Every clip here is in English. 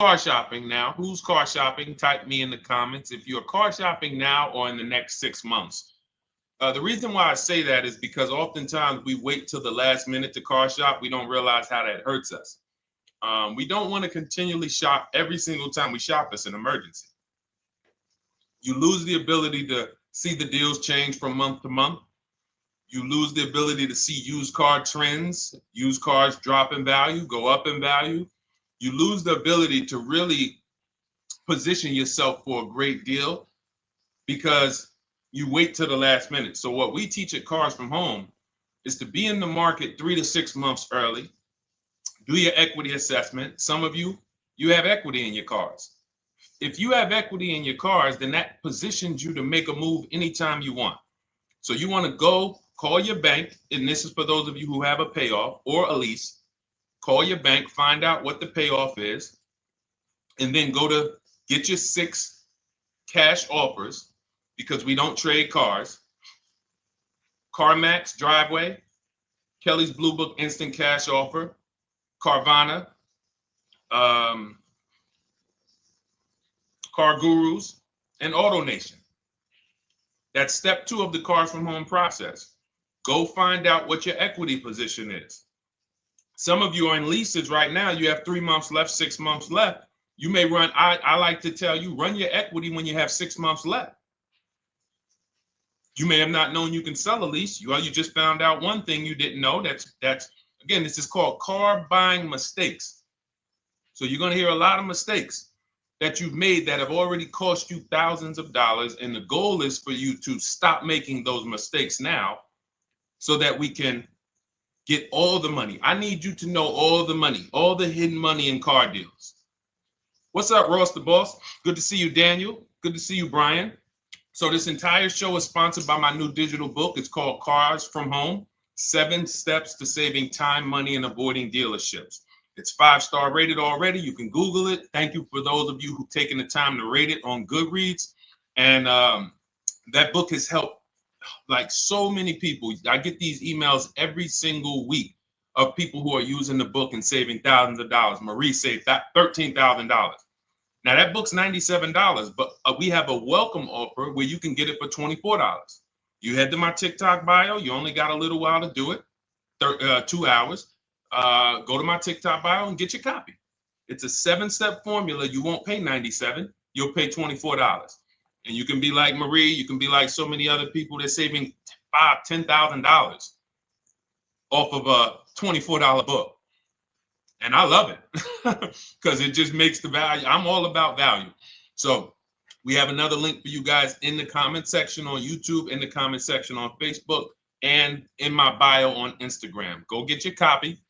car shopping now? Who's car shopping? Type me in the comments if you're car shopping now or in the next 6 months. The reason why I say that is because oftentimes we wait till the last minute to car shop. We don't realize how that hurts us. We don't want to continually shop every single time we shop. It's an emergency. You lose the ability to see the deals change from month to month. You lose the ability to see used car trends, used cars drop in value, go up in value. You lose the ability to really position yourself for a great deal because you wait till the last minute. So what we teach at Cars from Home is to be in the market 3 to 6 months early. Do your equity assessment. Some of you have equity in your cars. If you have equity in your cars, then that positions you to make a move anytime you want. So you want to go call your bank, and this is for those of you who have a payoff or a lease. Call your bank, find out what the payoff is, and then go to get your 6 cash offers, because we don't trade cars. CarMax Driveway, Kelly's Blue Book Instant Cash Offer, Carvana, Car Gurus, and AutoNation. That's step 2 of the Cars from Home process. Go find out what your equity position is. Some of you are in leases right now. You have 3 months left, 6 months left. You may run, I like to tell you, run your equity when you have 6 months left. You may have not known you can sell a lease. You just found out one thing you didn't know. That's again, this is called car buying mistakes. So you're going to hear a lot of mistakes that you've made that have already cost you thousands of dollars. And the goal is for you to stop making those mistakes now so that we can get all the money. I need you to know all the money, all the hidden money in car deals. What's up, Ross the Boss? Good to see you, Daniel. Good to see you, Brian. So this entire show is sponsored by my new digital book. It's called Cars from Home, 7 Steps to Saving Time, Money, and Avoiding Dealerships. It's 5-star rated already. You can Google it. Thank you for those of you who've taken the time to rate it on Goodreads. And that book has helped like so many people. I get these emails every single week of people who are using the book and saving thousands of dollars. Marie saved $13,000. Now that book's $97, but we have a welcome offer where you can get it for $24. You head to my TikTok bio. You only got a little while to do it, 2 hours. Go to my TikTok bio and get your copy. It's a 7-step formula. You won't pay $97. You'll pay $24. And you can be like Marie. You can be like so many other people. They're saving $5,000, $10,000 off of a $24 book. And I love it because it just makes the value. I'm all about value. So we have another link for you guys in the comment section on YouTube, in the comment section on Facebook, and in my bio on Instagram. Go get your copy.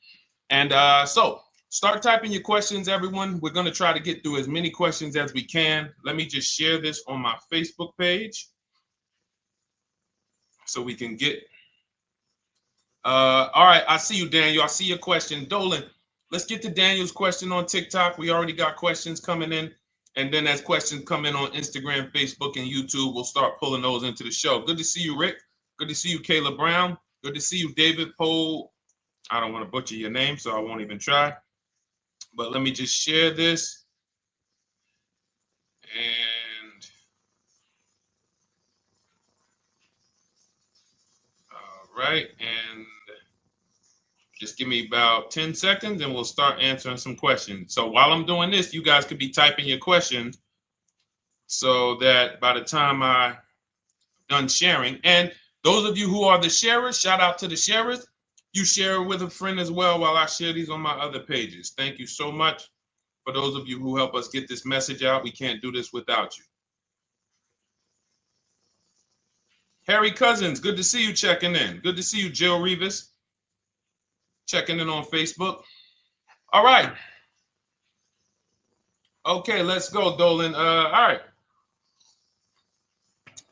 And so start typing your questions, everyone. We're going to try to get through as many questions as we can. Let me just share this on my Facebook page so we can get. All right. I see you, Daniel. I see your question. Dolan, let's get to Daniel's question on TikTok. We already got questions coming in. And then as questions come in on Instagram, Facebook, and YouTube, we'll start pulling those into the show. Good to see you, Rick. Good to see you, Kayla Brown. Good to see you, David Poe. I don't want to butcher your name, so I won't even try. But let me just share this. And all right. And just give me about 10 seconds and we'll start answering some questions. So while I'm doing this, you guys could be typing your questions so that by the time I'm done sharing, and those of you who are the sharers, shout out to the sharers. You share it with a friend as well while I share these on my other pages. Thank you so much for those of you who help us get this message out. We can't do this without you. Harry Cousins, good to see you checking in. Good to see you, Jill Rivas, checking in on Facebook. All right. Okay, let's go, Dolan. All right.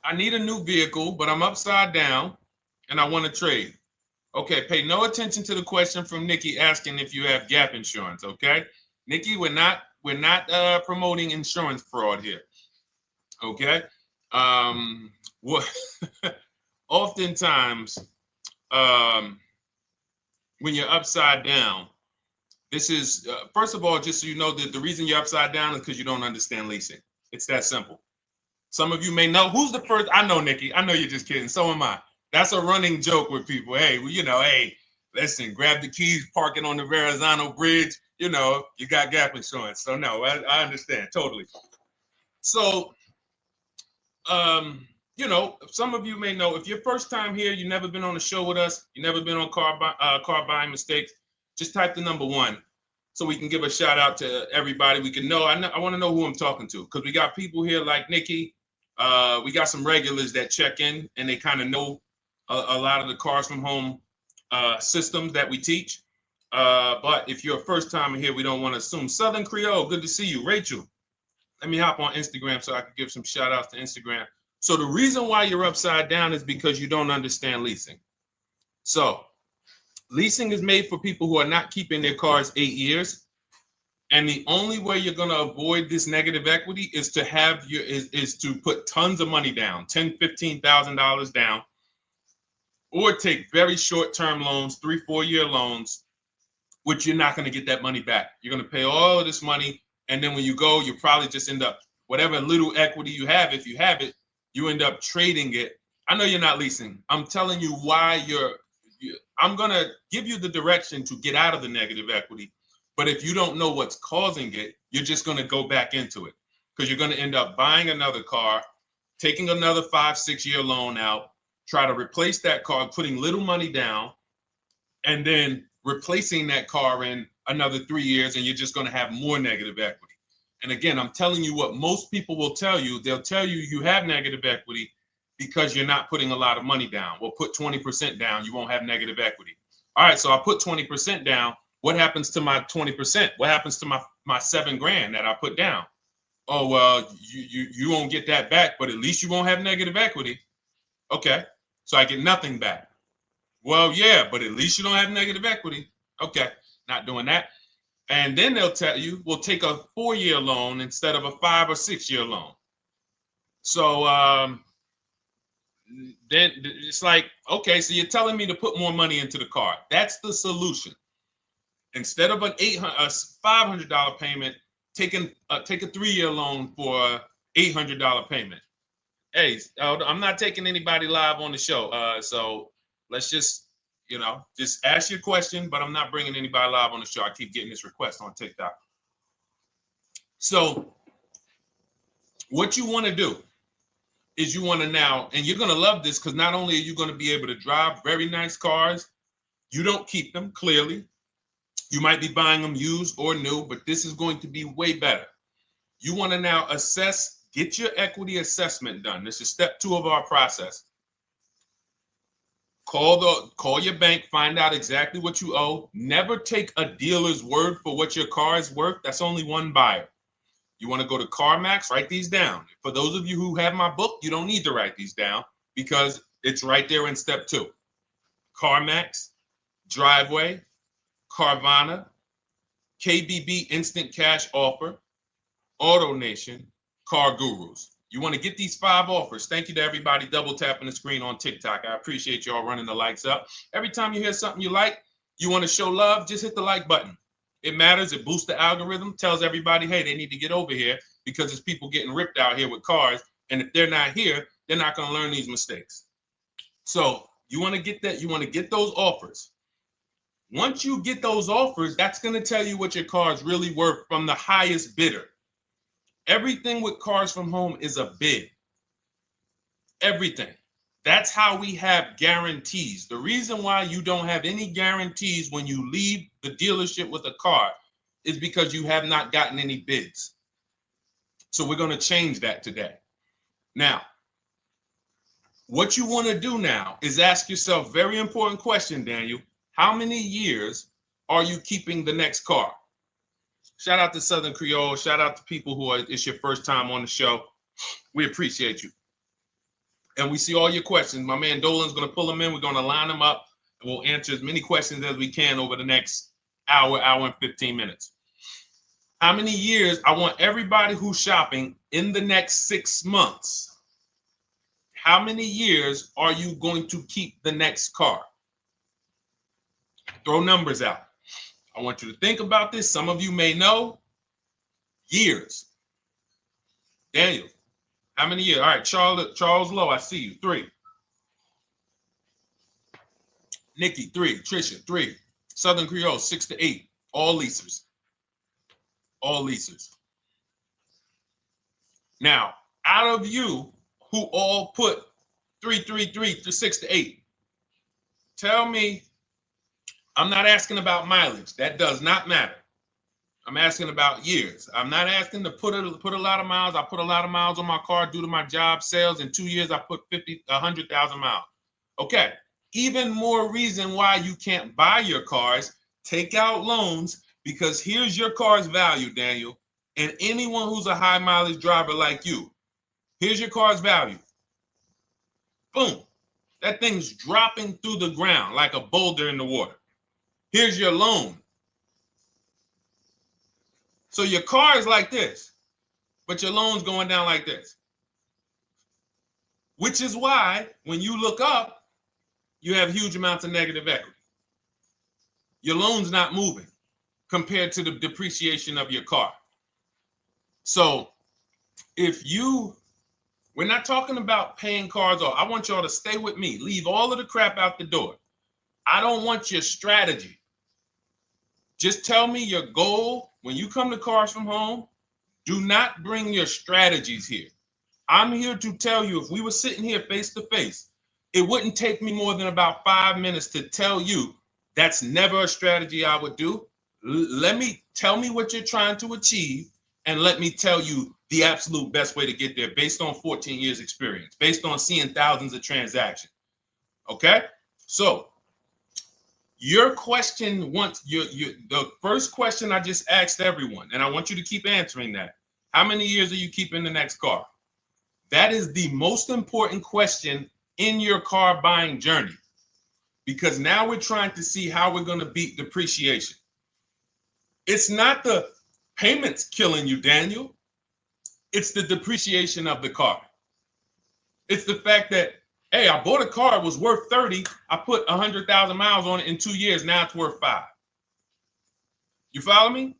I need a new vehicle, but I'm upside down and I want to trade. Okay, pay no attention to the question from Nikki asking if you have gap insurance, okay? Nikki, we're not promoting insurance fraud here, okay? What oftentimes when you're upside down, This is, first of all, just so you know, that the reason you're upside down is because you don't understand leasing. It's that simple. Some of you may know who's the first. I know, Nikki. I know you're just kidding. So am I. That's a running joke with people. Hey, well, hey, listen, grab the keys, parking on the Verrazano Bridge. You got gap insurance. So no, I understand totally. So, some of you may know if you're first time here, you've never been on a show with us, you've never been on car buying mistakes. Just type the number 1. So we can give a shout out to everybody. We can know. I want to know who I'm talking to because we got people here like Nikki. We got some regulars that check in and they kind of know a lot of the cars from home systems that we teach. But if you're a first timer here, we don't want to assume. Southern Creole, good to see you. Rachel, let me hop on Instagram so I can give some shout outs to Instagram. So the reason why you're upside down is because you don't understand leasing. So leasing is made for people who are not keeping their cars 8 years. And the only way you're going to avoid this negative equity is to is to put tons of money down, $10,000, $15,000 down, or take very short-term loans, 3-4 year loans, which you're not going to get that money back. You're going to pay all of this money. And then when you go, you probably just end up, whatever little equity you have, if you have it, you end up trading it. I know you're not leasing. I'm telling you why I'm going to give you the direction to get out of the negative equity. But if you don't know what's causing it, you're just going to go back into it because you're going to end up buying another car, taking another 5-6 year loan out, try to replace that car, putting little money down, and then replacing that car in another 3 years, and you're just going to have more negative equity. And again, I'm telling you what most people will tell you. They'll tell you you have negative equity because you're not putting a lot of money down. Well, put 20% down, you won't have negative equity. All right, so I put 20% down. What happens to my 20%? What happens to my $7,000 that I put down? Oh, well, you won't get that back, but at least you won't have negative equity. Okay, so I get nothing back. Well, yeah, but at least you don't have negative equity. Okay, not doing that. And then they'll tell you, we'll take a 4-year loan instead of a 5 or 6 year loan. So then it's like, okay, so you're telling me to put more money into the car. That's the solution. Instead of a $500 payment, take a 3-year loan for a $800 payment. Hey, I'm not taking anybody live on the show. So let's just ask your question, but I'm not bringing anybody live on the show. I keep getting this request on TikTok. So what you want to do is you want to now, and you're going to love this because not only are you going to be able to drive very nice cars, you don't keep them clearly. You might be buying them used or new, but this is going to be way better. You want to now get your equity assessment done. This is step 2 of our process. Call your bank, find out exactly what you owe. Never take a dealer's word for what your car is worth. That's only one buyer. You want to go to CarMax, write these down. For those of you who have my book, you don't need to write these down because it's right there in step 2. CarMax, Driveway, Carvana, KBB Instant Cash Offer, AutoNation, Car Gurus. You want to get these 5 offers. Thank you to everybody double tapping the screen on TikTok. I appreciate y'all running the likes up. Every time you hear something you like, you want to show love, just hit the like button. It matters. It boosts the algorithm, tells everybody, hey, they need to get over here because there's people getting ripped out here with cars. And if they're not here, they're not going to learn these mistakes. So you want to get that. You want to get those offers. Once you get those offers, that's going to tell you what your car is really worth from the highest bidder. Everything with Cars from Home is a bid. Everything. That's how we have guarantees. The reason why you don't have any guarantees when you leave the dealership with a car is because you have not gotten any bids. So we're going to change that today. Now, what you want to do now is ask yourself, very important question, Daniel. How many years are you keeping the next car? Shout out to Southern Creole. Shout out to people it's your first time on the show. We appreciate you. And we see all your questions. My man Dolan's going to pull them in. We're going to line them up. And we'll answer as many questions as we can over the next hour and 15 minutes. How many years? I want everybody who's shopping in the next 6 months. How many years are you going to keep the next car? Throw numbers out. I want you to think about this. Some of you may know. Years. Daniel, how many years? All right, Charles Lowe, I see you. 3. Nikki, 3. Trisha, 3. Southern Creole, 6 to 8. All leasers. All leasers. Now, out of you who all put 3 to 6 to 8, tell me, I'm not asking about mileage. That does not matter. I'm asking about years. I'm not asking to put a lot of miles. I put a lot of miles on my car due to my job sales. In 2 years, I put 100,000 miles. Okay. Even more reason why you can't buy your cars. Take out loans, because here's your car's value, Daniel. And anyone who's a high mileage driver like you, here's your car's value. Boom. That thing's dropping through the ground like a boulder in the water. Here's your loan. So your car is like this, but your loan's going down like this. Which is why when you look up, you have huge amounts of negative equity. Your loan's not moving compared to the depreciation of your car. So we're not talking about paying cars off. I want y'all to stay with me. Leave all of the crap out the door. I don't want your strategy. Just tell me your goal. When you come to Cars from Home, do not bring your strategies here. I'm here to tell you, if we were sitting here face to face, it wouldn't take me more than about 5 minutes to tell you that's never a strategy I would do. Tell me what you're trying to achieve, and let me tell you the absolute best way to get there based on 14 years experience, based on seeing thousands of transactions. Okay? So your question, the first question I just asked everyone, and I want you to keep answering that. How many years are you keeping the next car? That is the most important question in your car buying journey, because now we're trying to see how we're going to beat depreciation. It's not the payments killing you, Daniel. It's the depreciation of the car. It's the fact that, hey, I bought a car, it was worth 30. I put 100,000 miles on it in 2 years. Now it's worth 5. You follow me?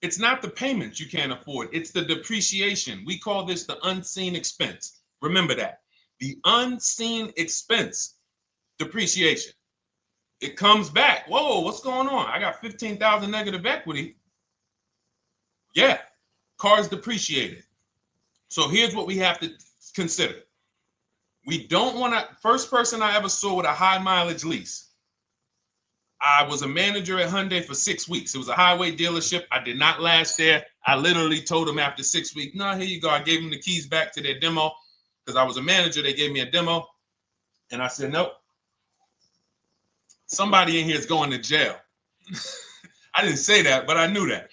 It's not the payments you can't afford. It's the depreciation. We call this the unseen expense. Remember that. The unseen expense, depreciation. It comes back. Whoa, what's going on? I got 15,000 negative equity. Yeah, car's depreciated. So here's what we have to consider. We don't want to, first person I ever saw with a high mileage lease. I was a manager at Hyundai for 6 weeks. It was a highway dealership. I did not last there. I literally told them after 6 weeks, no, here you go. I gave them the keys back to their demo because I was a manager. They gave me a demo. And I said, nope. Somebody in here is going to jail. I didn't say that, but I knew that.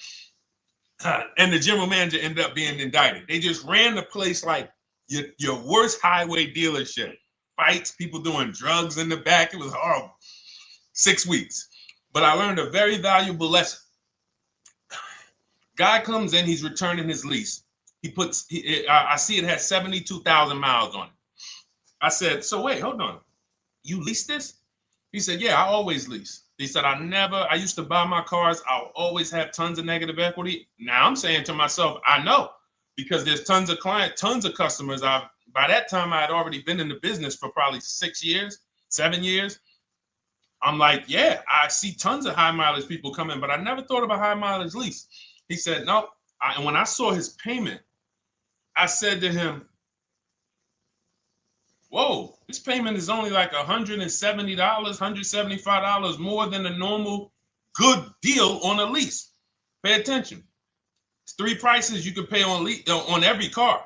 And the general manager ended up being indicted. They just ran the place like your worst highway dealership. Fights, people doing drugs in the back. It was horrible. 6 weeks. But I learned a very valuable lesson. Guy comes in, he's returning his lease. I see it has 72,000 miles on it. I said, so wait, hold on. You leased this? He said, yeah, I always lease. He said, I used to buy my cars. I'll always have tons of negative equity. Now I'm saying to myself, I know, because there's tons of clients, tons of customers. By that time, I had already been in the business for probably 6 years, 7 years. I'm like, yeah, I see tons of high mileage people coming, but I never thought of a high mileage lease. He said, no. And when I saw his payment, I said to him, whoa, this payment is only like $170, $175 more than a normal good deal on a lease. Pay attention. It's 3 prices you can pay on every car.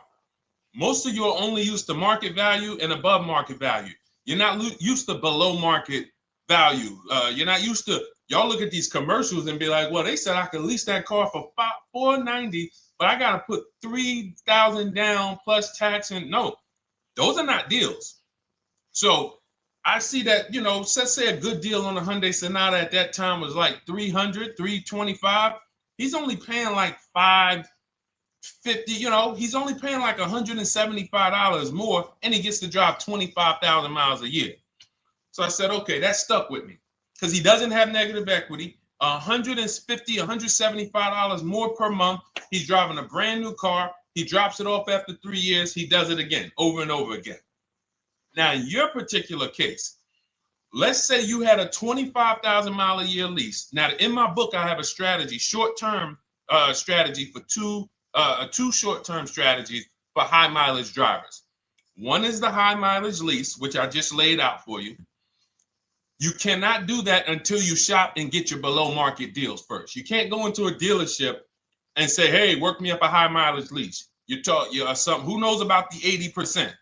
Most of you are only used to market value and above market value. You're not used to below market value. You're not used to, y'all look at these commercials and be like, well, they said I could lease that car for $490, but I got to put $3,000 down plus tax. And no, those are not deals. So I see that, let's say a good deal on a Hyundai Sonata at that time was like $300, $325. He's only paying like $550, he's only paying like $175 more, and he gets to drive 25,000 miles a year. So I said, okay, that stuck with me because he doesn't have negative equity. $150, $175 more per month. He's driving a brand new car. He drops it off after 3 years. He does it again, over and over again. Now, in your particular case, let's say you had a 25,000 mile a year lease. Now, in my book, I have a strategy, short-term strategy for two short-term strategies for high mileage drivers. One is the high mileage lease, which I just laid out for you. You cannot do that until you shop and get your below market deals first. You can't go into a dealership and say, hey, work me up a high mileage lease. You something. Who knows about the 80%?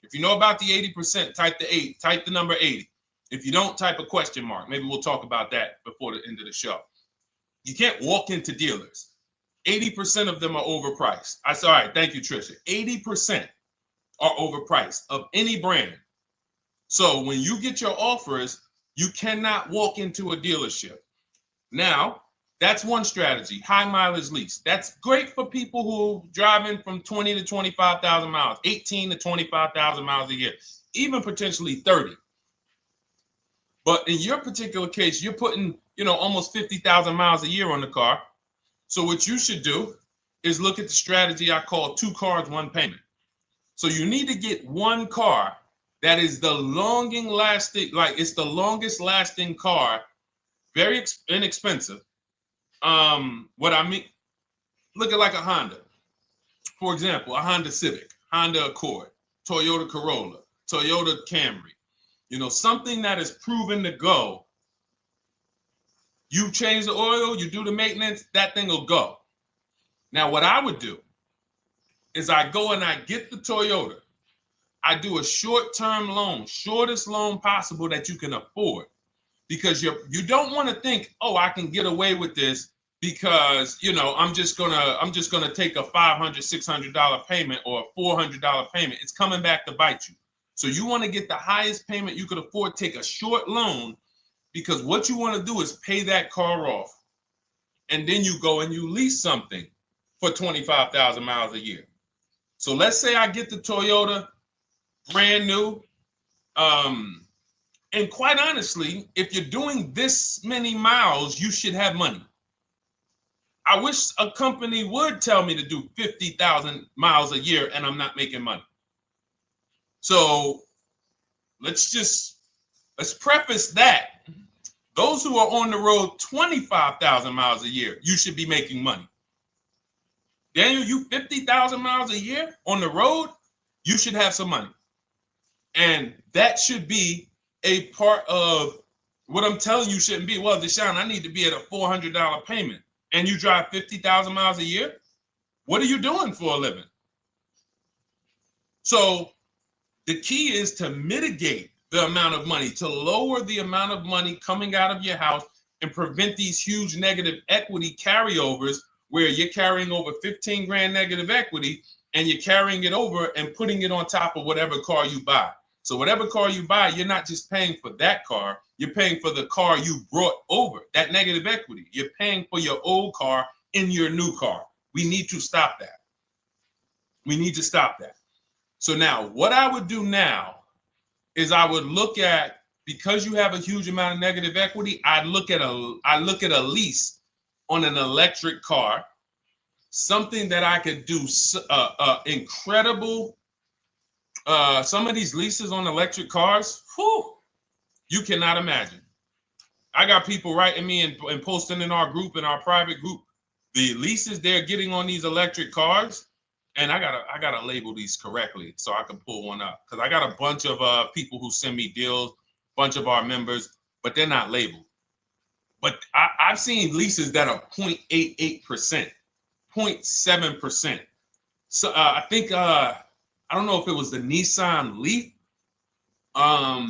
If you know about the 80%, type the number 80. If you don't, type a question mark. Maybe we'll talk about that before the end of the show. You can't walk into dealers. 80% of them are overpriced. I said, all right, thank you, Trisha. 80% are overpriced of any brand. So when you get your offers, you cannot walk into a dealership. Now, that's one strategy, high mileage lease. That's great for people who are driving from 20 to 25,000 miles, 18 to 25,000 miles a year, even potentially 30. But in your particular case, you're putting, almost 50,000 miles a year on the car. So what you should do is look at the strategy I call 2 cars, 1 payment. So you need to get one car that is the longest lasting car, very inexpensive. What I mean, look at like a Honda. For example, a Honda Civic, Honda Accord, Toyota Corolla, Toyota Camry. Something that is proven to go. You change the oil, you do the maintenance, that thing will go. Now, what I would do is I go and I get the Toyota. I do a short-term loan, shortest loan possible that you can afford, because you don't want to think, oh, I can get away with this because I'm just gonna take a $500, $600 payment or a $400 payment. It's coming back to bite you. So you want to get the highest payment you could afford, take a short loan, because what you want to do is pay that car off, and then you go and you lease something for 25,000 miles a year. So let's say I get the Toyota brand new. And quite honestly, if you're doing this many miles, you should have money. I wish a company would tell me to do 50,000 miles a year and I'm not making money. So let's preface that. Those who are on the road 25,000 miles a year, you should be making money. Daniel, you 50,000 miles a year on the road, you should have some money. And that should be a part of what I'm telling you shouldn't be. Well, Deshone, I need to be at a $400 payment. And you drive 50,000 miles a year? What are you doing for a living? So the key is to mitigate the amount of money, to lower the amount of money coming out of your house and prevent these huge negative equity carryovers where you're carrying over 15 grand negative equity and you're carrying it over and putting it on top of whatever car you buy. So whatever car you buy, you're not just paying for that car, you're paying for the car you brought over, that negative equity. You're paying for your old car in your new car. We need to stop that. We need to stop that. So now what I would do now is I would look at, because you have a huge amount of negative equity, I look at a lease on an electric car, something that I could do incredible. Some of these leases on electric cars, you cannot imagine. I got people writing me and posting in our group, in our private group, the leases they're getting on these electric cars. And I gotta label these correctly so I can pull one up, because I got a bunch of people who send me deals, bunch of our members, but they're not labeled. But I've seen leases that are 0.88%, 0.7%. So I think I don't know if it was the Nissan Leaf. I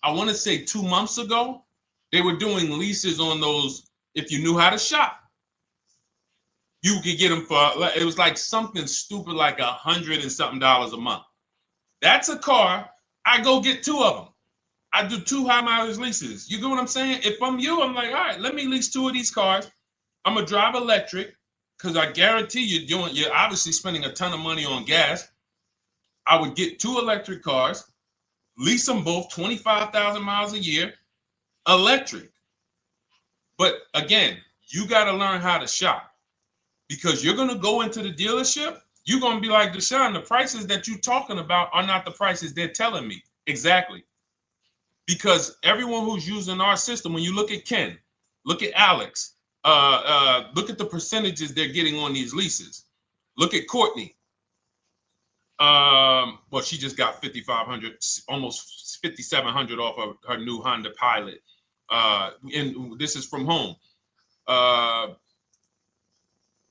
want to say 2 months ago, they were doing leases on those. If you knew how to shop, you could get them for, it was like something stupid like $100 and something a month. That's a car. I go get 2 of them. I do 2 high mileage leases. You get what I'm saying? If I'm you, I'm like, all right, let me lease 2 of these cars. I'm gonna drive electric, because I guarantee you're obviously spending a ton of money on gas. I would get 2 electric cars, lease them both 25,000 miles a year, electric. But again, you got to learn how to shop, because you're going to go into the dealership. You're going to be like, Deshone, the prices that you're talking about are not the prices they're telling me. Exactly. Because everyone who's using our system, when you look at Ken, look at Alex, look at the percentages they're getting on these leases. Look at Courtney. Well, she just got 5,500, almost 5,700 off of her new Honda Pilot. And this is from home.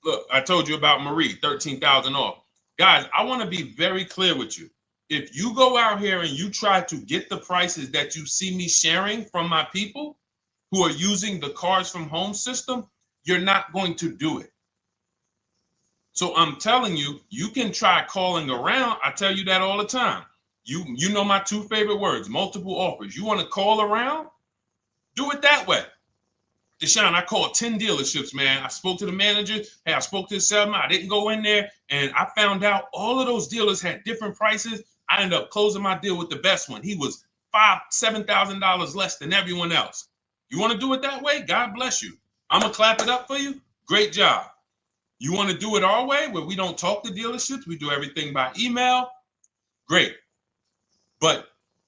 Look, I told you about Marie, 13,000 off. Guys, I want to be very clear with you. If you go out here and you try to get the prices that you see me sharing from my people who are using the Cars from Home system, you're not going to do it. So I'm telling you, you can try calling around. I tell you that all the time. You know my two favorite words, multiple offers. You want to call around? Do it that way. Deshone, I called 10 dealerships, man. I spoke to the manager. Hey, I spoke to the salesman. I didn't go in there, and I found out all of those dealers had different prices. I ended up closing my deal with the best one. He was $7,000 less than everyone else. You want to do it that way? God bless you. I'm going to clap it up for you. Great job. You want to do it our way, where we don't talk to dealerships, we do everything by email? Great. But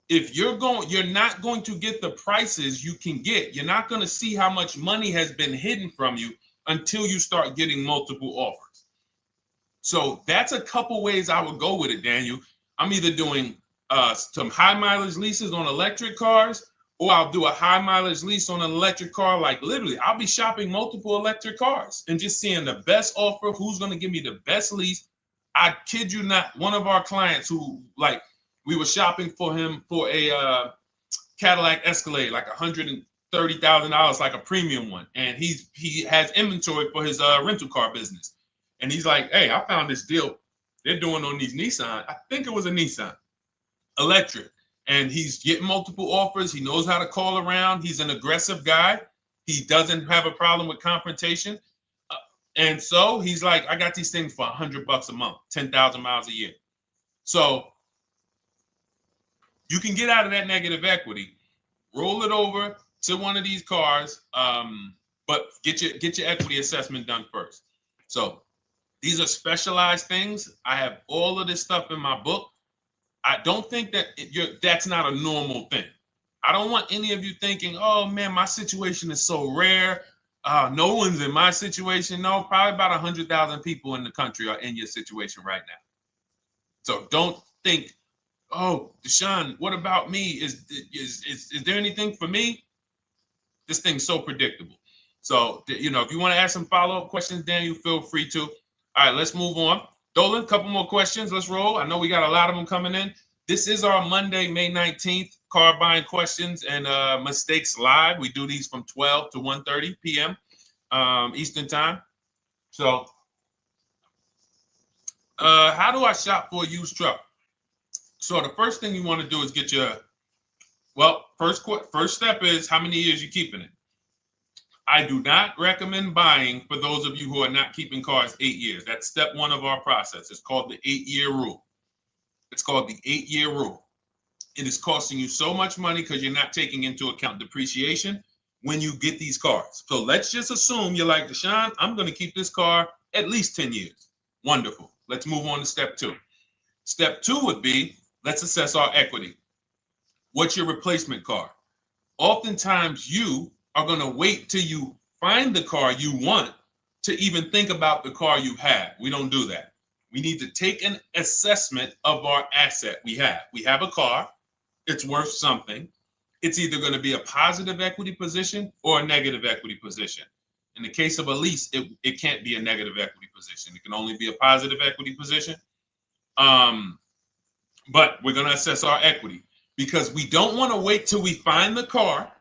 if you're not going to get the prices you can get. You're not going to see how much money has been hidden from you until you start getting multiple offers. So that's a couple ways I would go with it, Daniel. I'm either doing some high mileage leases on electric cars, or I'll do a high mileage lease on an electric car. Like literally, I'll be shopping multiple electric cars and just seeing the best offer, who's going to give me the best lease. I kid you not, one of our clients who, like, we were shopping for him for a Cadillac Escalade, like $130,000, like a premium one. And he has inventory for his rental car business. And he's like, hey, I found this deal they're doing on these Nissan. I think it was a Nissan electric. And he's getting multiple offers. He knows how to call around. He's an aggressive guy. He doesn't have a problem with confrontation. And so he's like, I got these things for $100 a month, 10,000 miles a year. So you can get out of that negative equity, roll it over to one of these cars, but get your equity assessment done first. So these are specialized things. I have all of this stuff in my book. I don't think that that's not a normal thing. I don't want any of you thinking, oh man, my situation is so rare. No one's in my situation. No, probably about 100,000 people in the country are in your situation right now. So don't think, oh, Deshone, what about me? Is there anything for me? This thing's so predictable. So, if you want to ask some follow-up questions, Daniel, feel free to. All right, let's move on. Dolan, a couple more questions. Let's roll. I know we got a lot of them coming in. This is our Monday, May 19th, car buying questions and mistakes live. We do these from 12 to 1:30 p.m. Eastern time. So, how do I shop for a used truck? So the first thing you want to do is get your, first step is how many years you keeping it. I do not recommend buying for those of you who are not keeping cars 8 years. That's step one of our process. It's called the 8-year rule. It's called the 8-year rule. It is costing you so much money because you're not taking into account depreciation when you get these cars. So let's just assume you're like, Deshone, I'm going to keep this car at least 10 years. Wonderful. Let's move on to step two. Step two would be, let's assess our equity. What's your replacement car? Oftentimes you are going to wait till you find the car you want to even think about the car you have. We don't do that. We need to take an assessment of our asset we have. We have a car. It's worth something. It's either going to be a positive equity position or a negative equity position. In the case of a lease, it can't be a negative equity position. It can only be a positive equity position. But we're going to assess our equity because we don't want to wait till we find the car,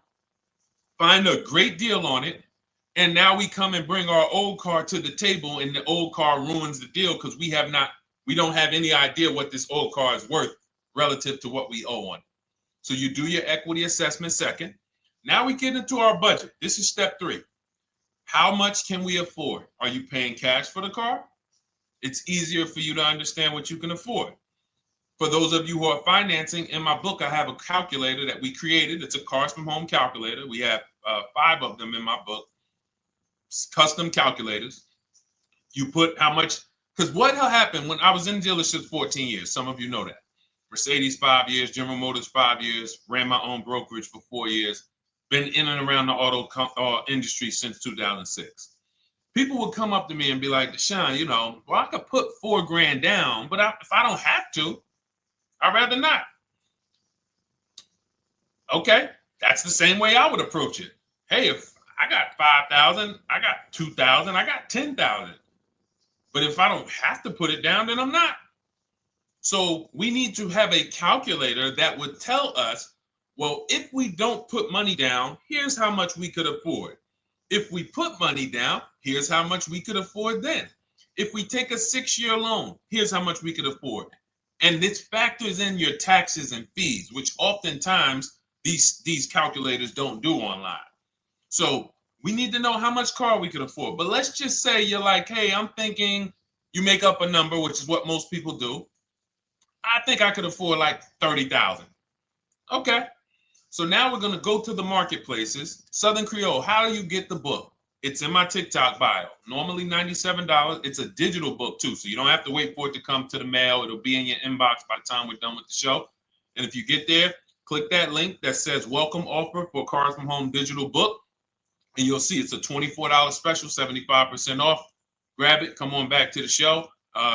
find a great deal on it, and now we come and bring our old car to the table and the old car ruins the deal because we don't have any idea what this old car is worth relative to what we owe on it. So you do your equity assessment second. Now we get into our budget. This is step three. How much can we afford? Are you paying cash for the car? It's easier for you to understand what you can afford. For those of you who are financing, in my book, I have a calculator that we created. It's a Cars from Home calculator. We have 5 of them in my book, custom calculators. You put how much, because what happened when I was in dealerships 14 years, some of you know that. Mercedes 5 years, General Motors 5 years, ran my own brokerage for 4 years, been in and around the auto industry since 2006. People would come up to me and be like, Deshone, well, I could put $4,000 down, but if I don't have to, I'd rather not. Okay, that's the same way I would approach it. Hey, if I got 5,000, I got 2,000, I got 10,000. But if I don't have to put it down, then I'm not. So we need to have a calculator that would tell us, well, if we don't put money down, here's how much we could afford. If we put money down, here's how much we could afford then. If we take a 6-year loan, here's how much we could afford. And this factors in your taxes and fees, which oftentimes these calculators don't do online. So we need to know how much car we could afford. But let's just say you're like, hey, I'm thinking, you make up a number, which is what most people do. I think I could afford like 30,000. Okay. So now we're going to go to the marketplaces. Southern Creole, how do you get the book? It's in my TikTok bio. Normally $97. It's a digital book too, so you don't have to wait for it to come to the mail. It'll be in your inbox by the time we're done with the show. And if you get there, click that link that says welcome offer for Cars from Home digital book. And you'll see it's a $24 special, 75% off. Grab it. Come on back to the show.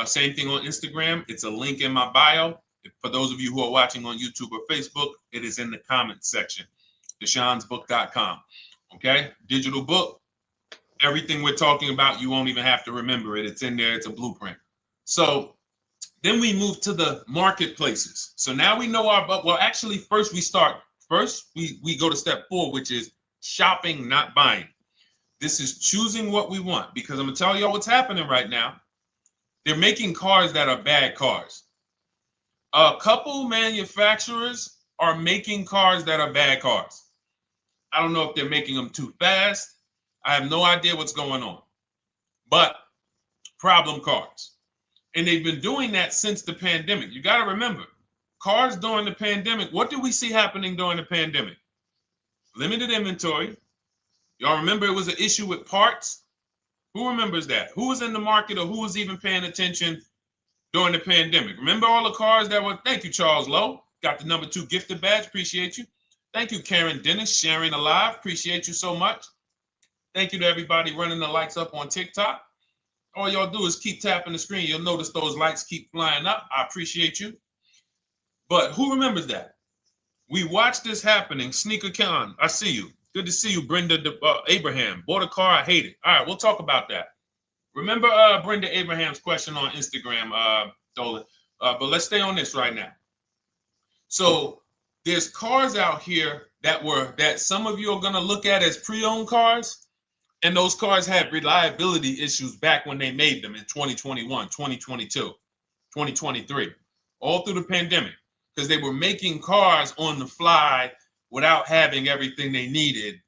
Same thing on Instagram. It's a link in my bio. For those of you who are watching on YouTube or Facebook, it is in the comments section, deshonesbook.com. Okay, digital book. Everything we're talking about, you won't even have to remember it. It's in there. It's a blueprint. So then we move to the marketplaces. So now we know well, actually, first we go to step 4, which is shopping, not buying. This is choosing what we want, because I'm going to tell y'all what's happening right now. They're making cars that are bad cars. A couple manufacturers are making cars that are bad cars. I don't know if they're making them too fast. I have no idea what's going on. But problem cars. And they've been doing that since the pandemic. You got to remember, cars during the pandemic, what did we see happening during the pandemic? Limited inventory. Y'all remember it was an issue with parts? Who remembers that? Who was in the market, or who was even paying attention during the pandemic? Remember all the cars that were, thank you, Charles Lowe. Got the number 2 gifted badge. Appreciate you. Thank you, Karen Dennis, sharing alive. Appreciate you so much. Thank you to everybody running the likes up on TikTok. All y'all do is keep tapping the screen. You'll notice those likes keep flying up. I appreciate you. But who remembers that? We watched this happening. Sneaker Con, I see you. Good to see you, Brenda Abraham. Bought a car, I hate it. All right, we'll talk about that. Remember Brenda Abraham's question on Instagram, Dolan. But let's stay on this right now. So there's cars out here that some of you are going to look at as pre-owned cars. And those cars had reliability issues back when they made them in 2021, 2022, 2023, all through the pandemic, because they were making cars on the fly without having everything they needed.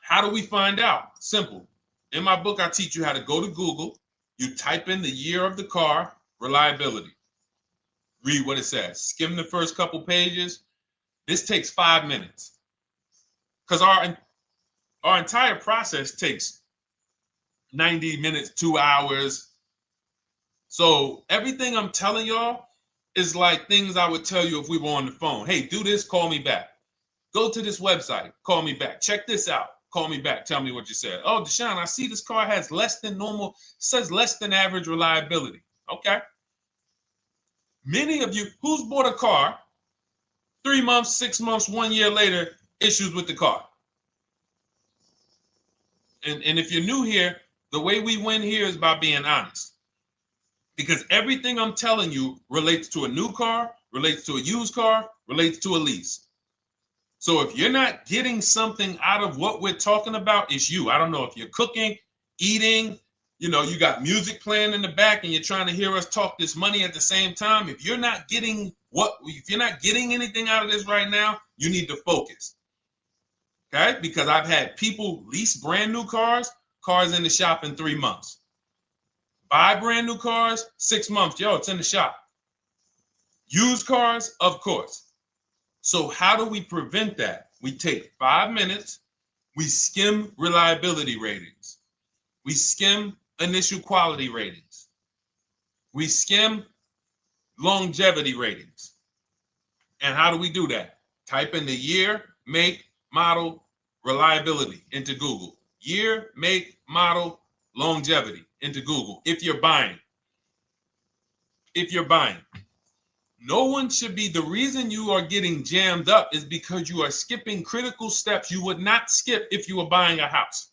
How do we find out? Simple. In my book, I teach you how to go to Google. You type in the year of the car, reliability. Read what it says. Skim the first couple pages. This takes 5 minutes, because our entire process takes 90 minutes, 2 hours. So everything I'm telling y'all is like things I would tell you if we were on the phone. Hey, do this, call me back. Go to this website, call me back. Check this out, call me back. Tell me what you said. Oh, Deshone, I see this car has less than normal, says less than average reliability. Okay. Many of you, who's bought a car 3 months, 6 months, 1 year later, issues with the car? And if you're new here, the way we win here is by being honest. Because everything I'm telling you relates to a new car, relates to a used car, relates to a lease. So if you're not getting something out of what we're talking about, it's you. I don't know if you're cooking, eating, you got music playing in the back and you're trying to hear us talk this money at the same time. If you're not getting anything out of this right now, you need to focus. Okay, because I've had people lease brand new cars in the shop in 3 months. Buy brand new cars, 6 months. Yo, it's in the shop. Used cars, of course. So how do we prevent that? We take 5 minutes We skim reliability ratings. We skim initial quality ratings. We skim longevity ratings. And how do we do that? Type in the year, make, model, reliability into Google. Year, make, model, longevity into Google. If you're buying. No one should be, the reason you are getting jammed up is because you are skipping critical steps you would not skip if you were buying a house.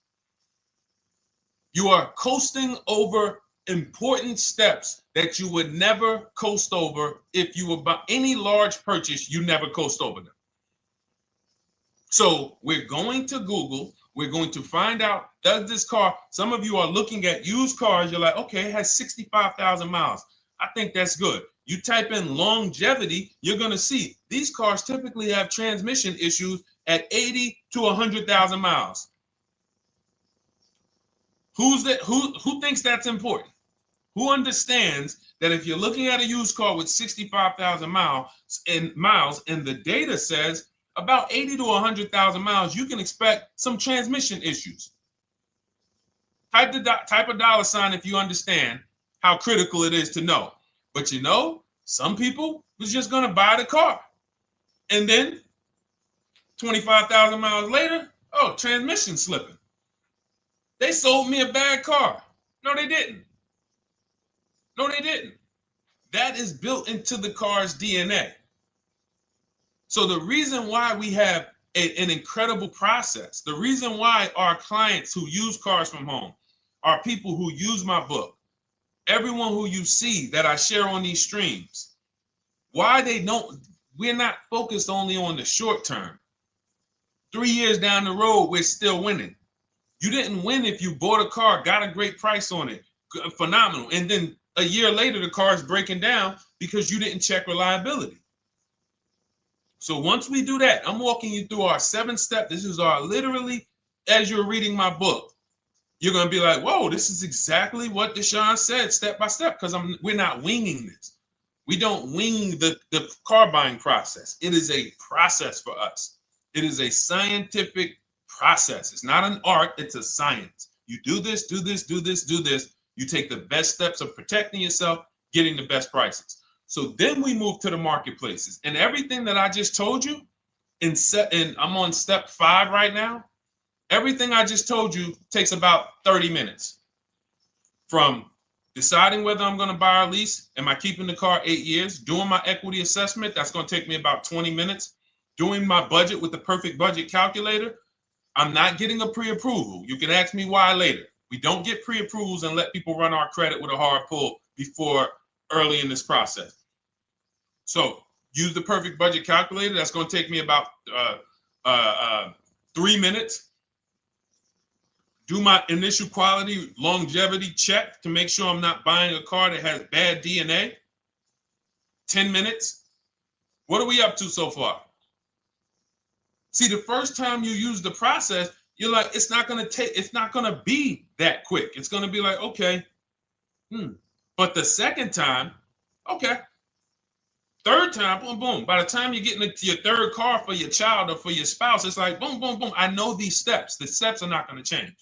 You are coasting over important steps that you would never coast over if you were buying any large purchase. You never coast over them. So we're going to Google. We're going to find out, does this car, some of you are looking at used cars. You're like, okay, it has 65,000 miles. I think that's good. You type in longevity, you're going to see these cars typically have transmission issues at 80 to 100,000 miles. Who thinks that's important? Who understands that if you're looking at a used car with 65,000 miles and the data says about 80 to 100,000 miles, you can expect some transmission issues. Type a dollar sign if you understand how critical it is to know. But you know, some people was just going to buy the car. And then 25,000 miles later, oh, transmission slipping. They sold me a bad car. No, they didn't. That is built into the car's DNA. So the reason why we have an incredible process, the reason why our clients who use cars from home are people who use my book, everyone who you see that I share on these streams, we're not focused only on the short term. 3 years down the road, we're still winning. You didn't win if you bought a car, got a great price on it, phenomenal. And then a year later, the car is breaking down because you didn't check reliability. So once we do that, I'm walking you through our 7-step. This is our literally, as you're reading my book, you're going to be like, whoa, this is exactly what Deshone said, step by step, because we're not winging this. We don't wing the car buying process. It is a process for us. It is a scientific process. It's not an art, it's a science. You do this, do this, do this, do this. You take the best steps of protecting yourself, getting the best prices. So then we move to the marketplaces. And everything that I just told you, and I'm on step 5 right now, everything I just told you takes about 30 minutes. From deciding whether I'm going to buy or lease, am I keeping the car 8 years, doing my equity assessment, that's going to take me about 20 minutes, doing my budget with the perfect budget calculator. I'm not getting a pre-approval. You can ask me why later. We don't get pre-approvals and let people run our credit with a hard pull before early in this process. So use the perfect budget calculator. That's going to take me about 3 minutes. Do my initial quality longevity check to make sure I'm not buying a car that has bad DNA. 10 minutes. What are we up to so far? See, the first time you use the process, you're like, it's not going to be that quick. It's going to be like, okay. But the second time, okay. Third time, boom, boom. By the time you're getting into your third car for your child or for your spouse, it's like, boom, boom, boom. I know these steps. The steps are not going to change.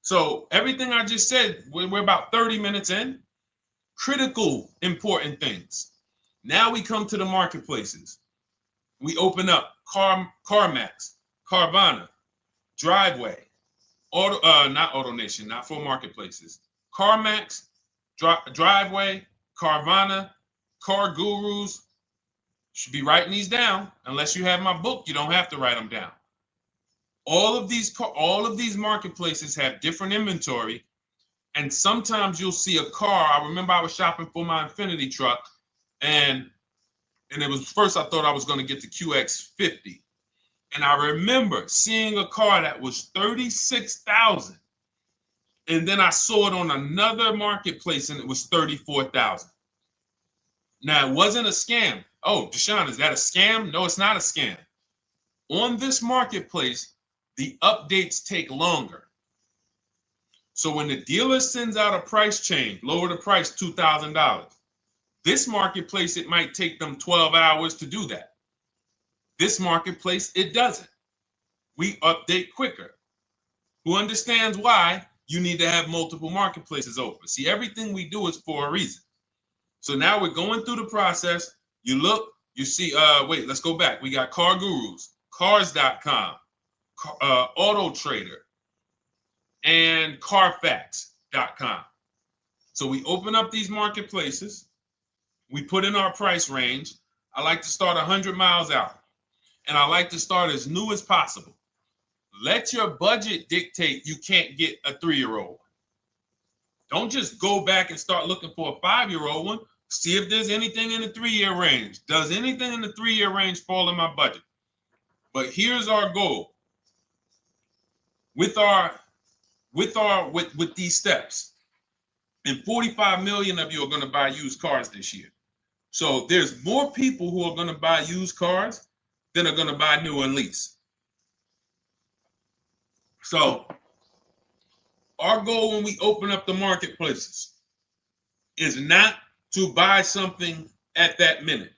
So everything I just said, we're about 30 minutes in. Critical, important things. Now we come to the marketplaces. We open up CarMax, Carvana, Driveway, not AutoNation, not for marketplaces. CarMax, Driveway, Carvana, Car Gurus. Should be writing these down. Unless you have my book, you don't have to write them down. All of these marketplaces have different inventory, and sometimes you'll see a car. I remember I was shopping for my Infinity truck, and it was first I thought I was going to get the QX50, and I remember seeing a car that was $36,000, and then I saw it on another marketplace, and it was $34,000. Now it wasn't a scam. Oh, Deshone, is that a scam? No, it's not a scam. On this marketplace, the updates take longer. So when the dealer sends out a price change, lower the price $2,000. This marketplace, it might take them 12 hours to do that. This marketplace, it doesn't. we update quicker. Who understands why you need to have multiple marketplaces open? See, everything we do is for a reason. So now we're going through the process. You look, you see, wait, let's go back. We got Car Gurus, Cars.com, Auto Trader, and Carfax.com. So we open up these marketplaces. We put in our price range. I like to start 100 miles out, and I like to start as new as possible. Let your budget dictate you can't get a 3-year-old. Don't just go back and start looking for a 5-year-old one. See if there's anything in the 3-year range. Does anything in the 3-year range fall in my budget? But here's our goal. With these steps, and 45 million of you are going to buy used cars this year. So there's more people who are going to buy used cars than are going to buy new and lease. So our goal when we open up the marketplaces is not to buy something at that minute.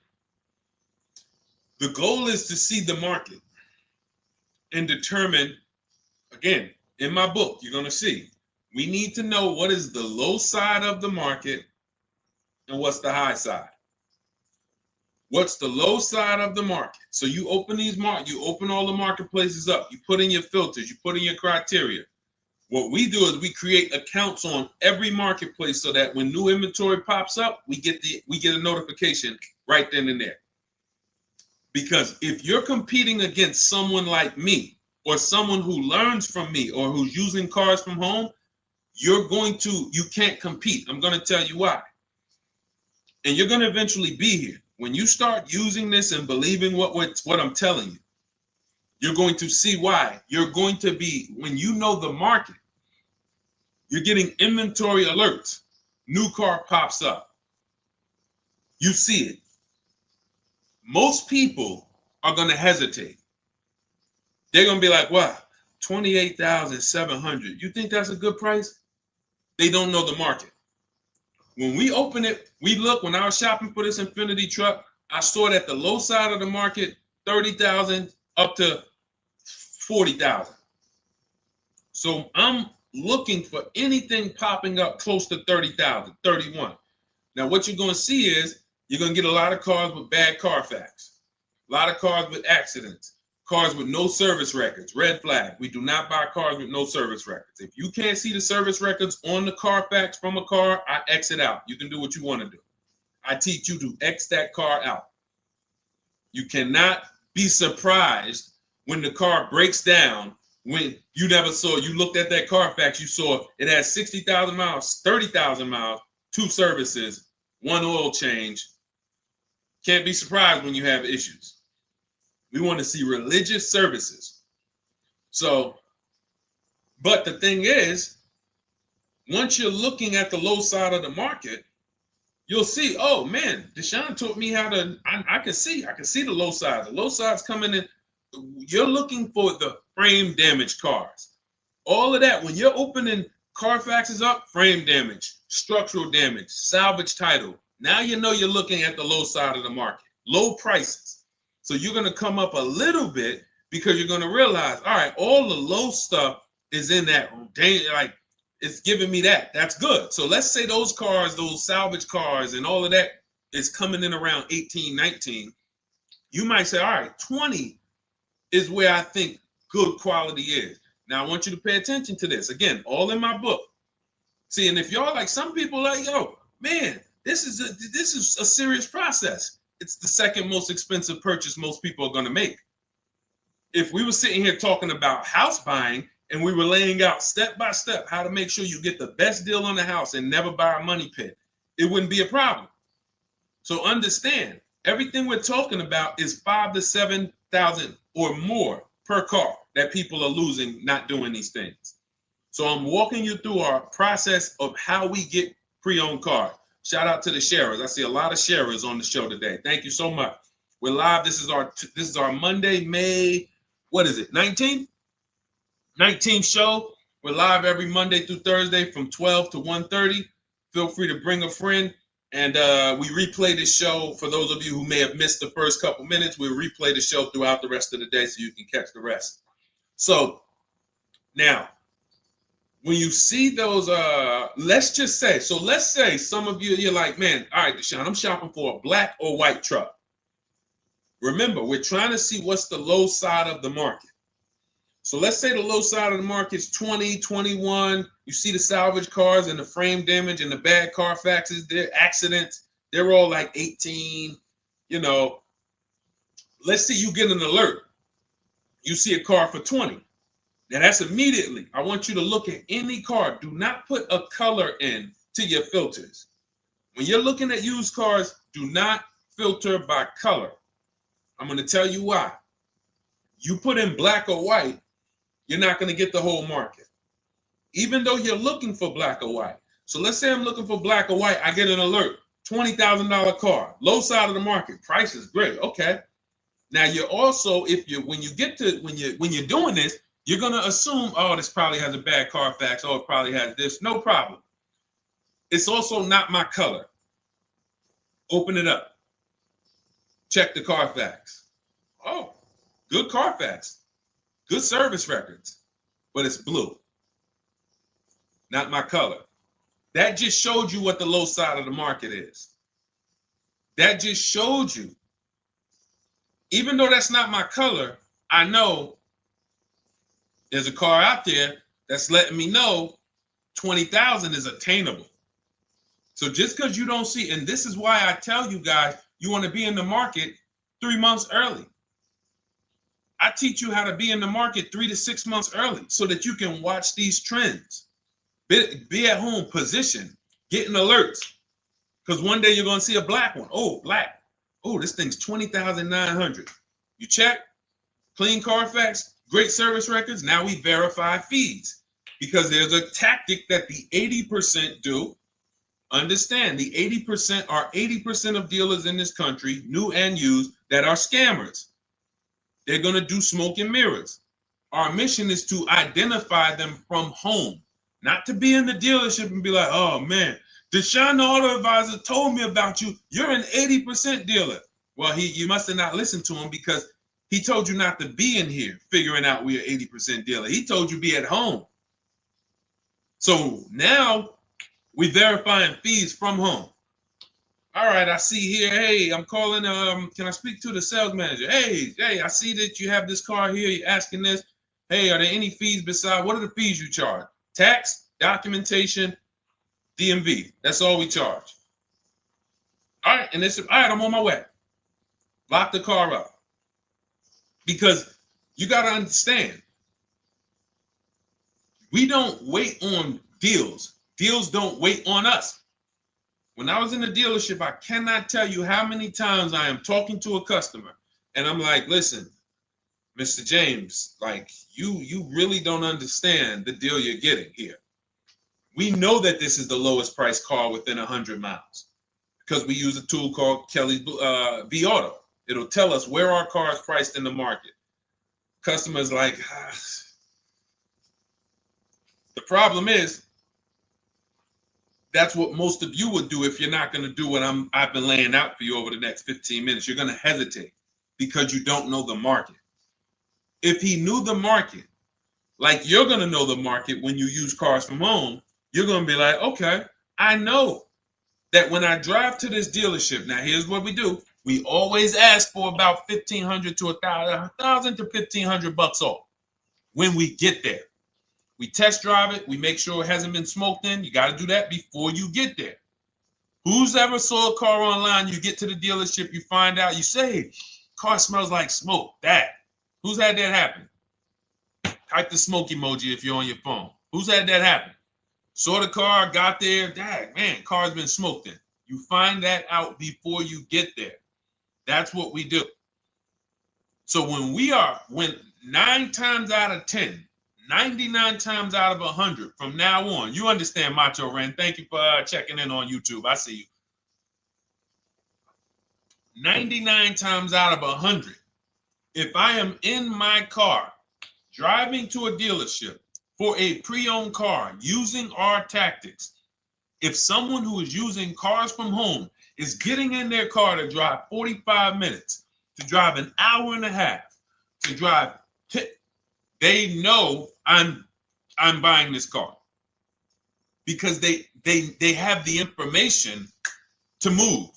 The goal is to see the market and determine, again, in my book, you're going to see, we need to know what is the low side of the market and what's the high side. What's the low side of the market? So you open you open all the marketplaces up. You put in your filters. You put in your criteria. What we do is we create accounts on every marketplace so that when new inventory pops up, we get a notification right then and there. Because if you're competing against someone like me or someone who learns from me or who's using cars from home, you can't compete. I'm going to tell you why. And you're going to eventually be here. When you start using this and believing what I'm telling you, you're going to see why. You're going to be, when you know the market, you're getting inventory alerts. New car pops up. You see it. Most people are going to hesitate. They're going to be like, wow, $28,700. You think that's a good price? They don't know the market. When we open it, we look, when I was shopping for this Infiniti truck, I saw it at the low side of the market, $30,000 up to $40,000. So I'm looking for anything popping up close to $30,000, $31,000. Now what you're going to see is you're going to get a lot of cars with bad Carfax, a lot of cars with accidents, cars with no service records, red flag. We do not buy cars with no service records. If you can't see the service records on the Carfax from a car, I exit out. You can do what you want to do. I teach you to X that car out. You cannot be surprised when the car breaks down when you looked at that Carfax, you saw it has 60,000 miles, 30,000 miles, 2 services, 1 oil change. Can't be surprised when you have issues. We want to see religious services. So, but the thing is, once you're looking at the low side of the market, you'll see, oh man, Deshone taught me how to, I can see the low side. The low side's coming in. You're looking for the frame damage cars. All of that, when you're opening Carfaxes up, frame damage, structural damage, salvage title. Now you know you're looking at the low side of the market, low prices. So you're going to come up a little bit because you're going to realize, all right, all the low stuff is in that, like, it's giving me that. That's good. So let's say those cars, those salvage cars and all of that is coming in around 18, 19. You might say, all right, 20 is where I think good quality is. Now I want you to pay attention to this. Again, all in my book. See, and if y'all like, some people like, yo, man, this is a serious process. It's the second most expensive purchase most people are going to make. If we were sitting here talking about house buying and we were laying out step by step how to make sure you get the best deal on the house and never buy a money pit, it wouldn't be a problem. So understand, everything we're talking about is 5,000 to 7,000 or more per car that people are losing not doing these things. So I'm walking you through our process of how we get pre-owned cars. Shout out to the sharers. I see a lot of sharers on the show today. Thank you so much. We're live. This is our Monday, May, what is it, 19th? 19th show. We're live every Monday through Thursday from 12 to 1:30. Feel free to bring a friend. And we replay this show. For those of you who may have missed the first couple minutes, we'll replay the show throughout the rest of the day so you can catch the rest. So now, when you see those, let's say some of you, you're like, man, all right, Deshone, I'm shopping for a black or white truck. Remember, we're trying to see what's the low side of the market. So let's say the low side of the market is 20, 21. You see the salvage cars and the frame damage and the bad Carfaxes, their accidents, they're all like 18. You know, let's say you get an alert. You see a car for 20. Now that's immediately. I want you to look at any car. Do not put a color in to your filters. When you're looking at used cars, do not filter by color. I'm going to tell you why. You put in black or white, you're not going to get the whole market, even though you're looking for black or white. So let's say I'm looking for black or white. I get an alert, $20,000 car, low side of the market, price is great. Okay. Now you're also, when you're doing this, you're going to assume, oh, this probably has a bad Carfax. Oh, it probably has this. No problem. It's also not my color. Open it up. Check the Carfax. Oh, good Carfax. Good service records. But it's blue. Not my color. That just showed you what the low side of the market is. That just showed you. Even though that's not my color, I know there's a car out there that's letting me know 20,000 is attainable. So just because you don't see, and this is why I tell you guys, you want to be in the market 3 months early. I teach you how to be in the market 3 to 6 months early so that you can watch these trends. Be at home, position, getting alerts. Because one day you're going to see a black one. Oh, black. Oh, this thing's 20,900. You check, clean Carfax, great service records. Now we verify fees because there's a tactic that the 80% do. Understand, the 80% are 80% of dealers in this country, new and used, that are scammers. They're going to do smoke and mirrors. Our mission is to identify them from home, not to be in the dealership and be like, oh man, Deshone the Auto Advisor told me about you. You're an 80% dealer. Well, you must have not listened to him because he told you not to be in here figuring out we're 80% dealer. He told you be at home. So now we verifying fees from home. All right, I see here, hey, I'm calling, can I speak to the sales manager? Hey, I see that you have this car here, you're asking this. Hey, are there any fees besides, what are the fees you charge? Tax, documentation, DMV, that's all we charge. All right, and all right, I'm on my way. Lock the car up. Because you got to understand, we don't wait on deals. Deals don't wait on us. When I was in the dealership, I cannot tell you how many times I am talking to a customer and I'm like, listen, Mr. James, like you really don't understand the deal you're getting here. We know that this is the lowest price car within 100 miles because we use a tool called Kelly's V Auto. It'll tell us where our car is priced in the market. Customers like, The problem is, that's what most of you would do if you're not going to do what I've been laying out for you over the next 15 minutes. You're going to hesitate because you don't know the market. If he knew the market, like you're going to know the market when you use cars from home, you're going to be like, okay, I know that when I drive to this dealership, now here's what we do. We always ask for about $1,500 to $1,000 to $1,500 off when we get there. We test drive it. We make sure it hasn't been smoked in. You got to do that before you get there. Who's ever saw a car online? You get to the dealership, you find out, you say, car smells like smoke. Who's had that happen? Type the smoke emoji if you're on your phone. Who's had that happen? Saw the car, got there, man, car's been smoked in. You find that out before you get there. That's what we do. So when 9 times out of 10, 99 times out of 100 from now on, you understand, Macho Ren. Thank you for checking in on YouTube. I see you. 99 times out of 100, if I am in my car driving to a dealership for a pre-owned car using our tactics, if someone who is using cars from home is getting in their car to drive 45 minutes, to drive an hour and a half, to drive they know I'm buying this car because they have the information to move.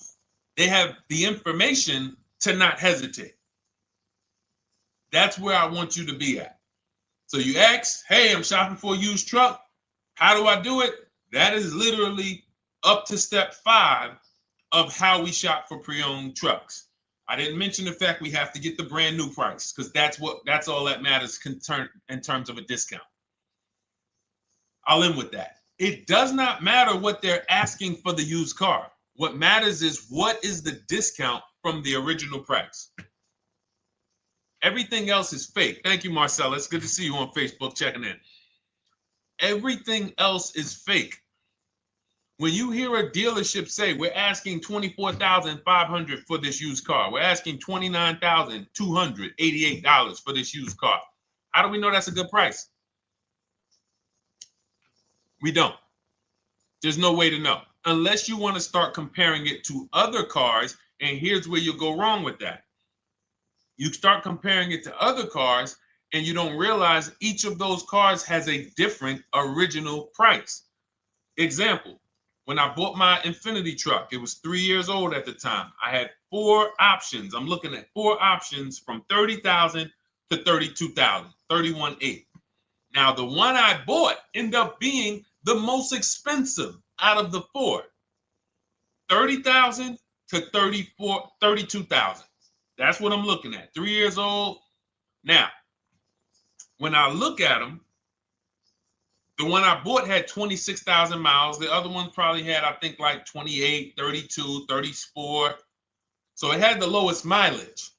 They have the information to not hesitate. That's where I want you to be at. So you ask, hey, I'm shopping for a used truck. How do I do it? That is literally up to step 5 of how we shop for pre-owned trucks. I didn't mention the fact we have to get the brand new price because that's all that matters in terms of a discount. I'll end with that. It does not matter what they're asking for the used car. What matters is what is the discount from the original price. Everything else is fake. Thank you, Marcella. It's good to see you on Facebook checking in. Everything else is fake. When you hear a dealership say, we're asking $24,500 for this used car, we're asking $29,288 for this used car, how do we know that's a good price? We don't. There's no way to know unless you want to start comparing it to other cars. And here's where you'll go wrong with that. You start comparing it to other cars and you don't realize each of those cars has a different original price. Example, when I bought my Infiniti truck, it was 3 years old at the time. I had 4 options. I'm looking at 4 options from $30,000 to $32,000, $31,800. Now, the one I bought ended up being the most expensive out of the 4. $30,000 to $32,000. That's what I'm looking at. 3 years old. Now, when I look at them, the one I bought had 26,000 miles. The other one probably had, I think, like 28, 32, 34. So it had the lowest mileage,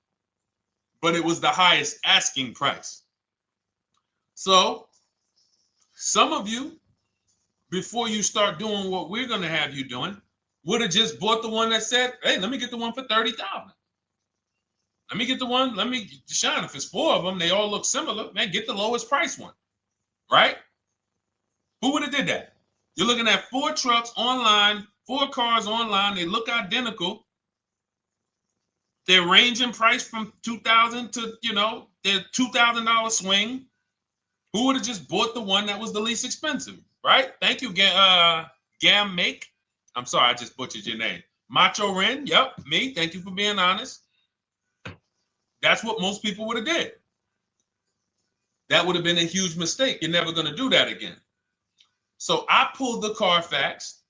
but it was the highest asking price. So some of you, before you start doing what we're going to have you doing, would have just bought the one that said, hey, let me get the one for $30,000. Let me get the one, Deshone, if it's 4 of them, they all look similar, man, get the lowest price one, right? Who would have did that? You're looking at 4 trucks online, 4 cars online, they look identical. They range in price from $2,000 to, their $2,000 swing. Who would have just bought the one that was the least expensive, right? Thank you, Gam Make. I'm sorry, I just butchered your name. Macho Ren, yep, me. Thank you for being honest. That's what most people would have did. That would have been a huge mistake. You're never going to do that again. So I pulled the Carfax.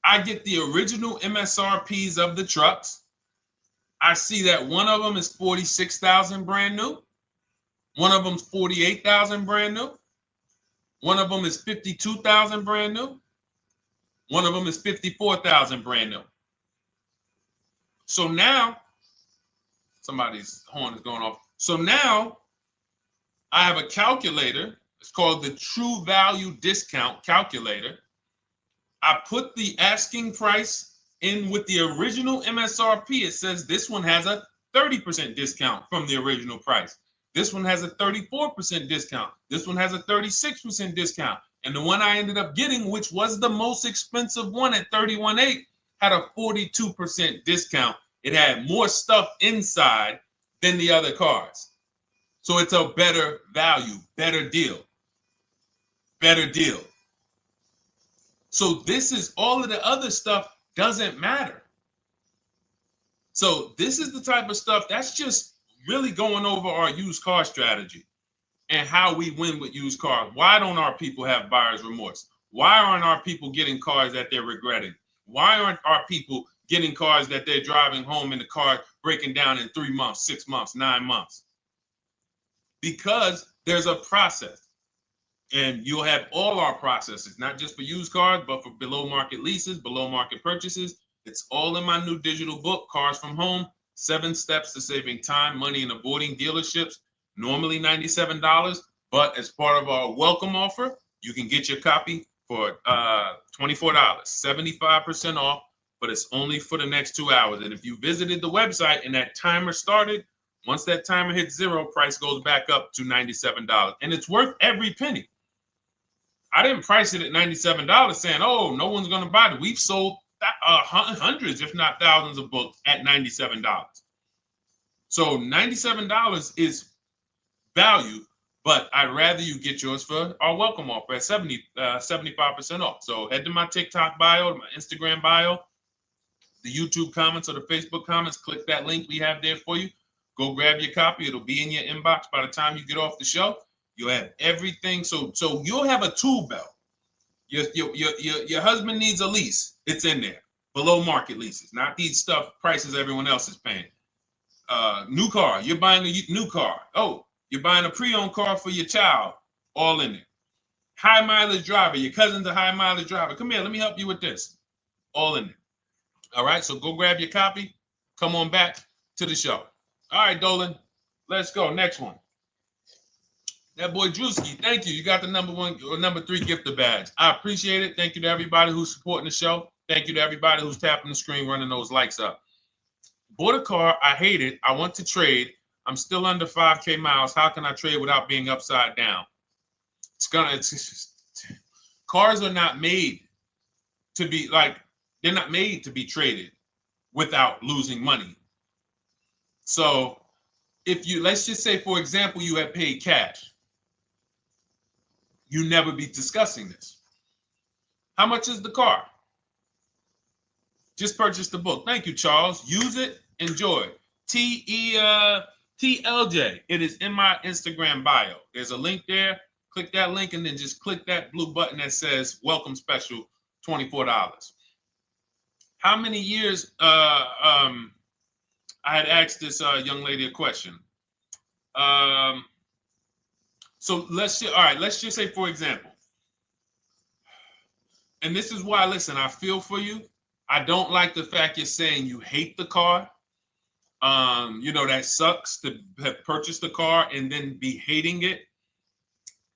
I get the original MSRPs of the trucks. I see that one of them is $46,000 brand new. One of them's $48,000 brand new. One of them is $52,000 brand new. One of them is $54,000 brand new. So now, somebody's horn is going off. So now I have a calculator. It's called the True Value Discount Calculator. I put the asking price in with the original MSRP. It says this one has a 30% discount from the original price. This one has a 34% discount. This one has a 36% discount. And the one I ended up getting, which was the most expensive one at $31,800, had a 42% discount. It had more stuff inside than the other cars. So it's a better value, better deal. Better deal. So this is all of the other stuff doesn't matter. So this is the type of stuff that's just really going over our used car strategy and how we win with used cars. Why don't our people have buyer's remorse? Why aren't our people getting cars that they're regretting? Why aren't our people getting cars that they're driving home and the car breaking down in 3 months, 6 months, 9 months? Because there's a process. And you'll have all our processes, not just for used cars, but for below market leases, below market purchases. It's all in my new digital book, Cars from Home, 7 Steps to Saving Time, Money, and Avoiding Dealerships. Normally $97, but as part of our welcome offer, you can get your copy for $24, 75% off, but it's only for the next 2 hours. And if you visited the website and that timer started, once that timer hits 0, price goes back up to $97. And it's worth every penny. I didn't price it at $97 saying, oh, no one's going to buy it. We've sold hundreds, if not thousands of books at $97. So $97 is value, But I'd rather you get yours for our welcome offer at 75% off. So head to my TikTok bio, my Instagram bio, the YouTube comments or the Facebook comments. Click that link we have there for you. Go grab your copy. It'll be in your inbox by the time you get off the show. You'll have everything. So you'll have a tool belt. Your husband needs a lease. It's in there. Below market leases, not these stuff prices everyone else is paying. New car. You're buying a new car. Oh, you're buying a pre-owned car for your child. All in there. High mileage driver. Your cousin's a high mileage driver. Come here. Let me help you with this. All in there. All right. So go grab your copy. Come on back to the show. All right, Dolan. Let's go. Next one. That boy Drewski, thank you. You got the number 1 or number 3 gifter badge. I appreciate it. Thank you to everybody who's supporting the show. Thank you to everybody who's tapping the screen, running those likes up. Bought a car. I hate it. I want to trade. I'm still under 5K miles. How can I trade without being upside down? Cars are not made to be they're not made to be traded without losing money. So let's just say, for example, you had paid cash. You never be discussing this. How much is the car? Just purchase the book. Thank you, Charles. Use it. Enjoy. TLJ. It is in my Instagram bio. There's a link there. Click that link and then just click that blue button that says welcome special, $24. How many years? I had asked this young lady a question. So let's just say, for example, and this is why, listen, I feel for you. I don't like the fact you're saying you hate the car. That sucks to have purchased the car and then be hating it.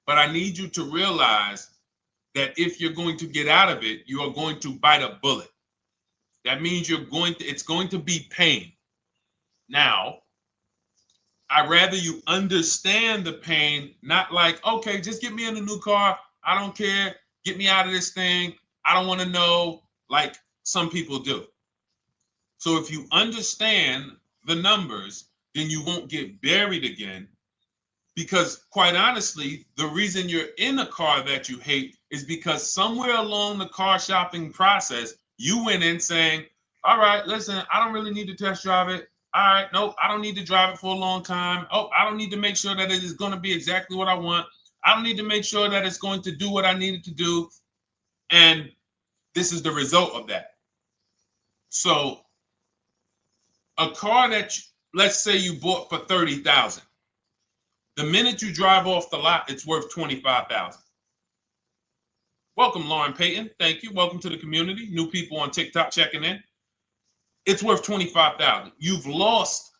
But I need you to realize that if you're going to get out of it, you are going to bite a bullet. That means it's going to be pain. Now, I'd rather you understand the pain, not like, okay, just get me in a new car. I don't care. Get me out of this thing. I don't want to know, like some people do. So if you understand the numbers, then you won't get buried again. Because quite honestly, the reason you're in a car that you hate is because somewhere along the car shopping process, you went in saying, all right, listen, I don't really need to test drive it. All right, nope, I don't need to drive it for a long time. Oh, I don't need to make sure that it is going to be exactly what I want. I don't need to make sure that it's going to do what I need it to do. And this is the result of that. So a car that, let's say you bought for $30,000. The minute you drive off the lot, it's worth $25,000. Welcome, Lauren Payton. Thank you. Welcome to the community. New people on TikTok checking in. It's worth $25,000. You've lost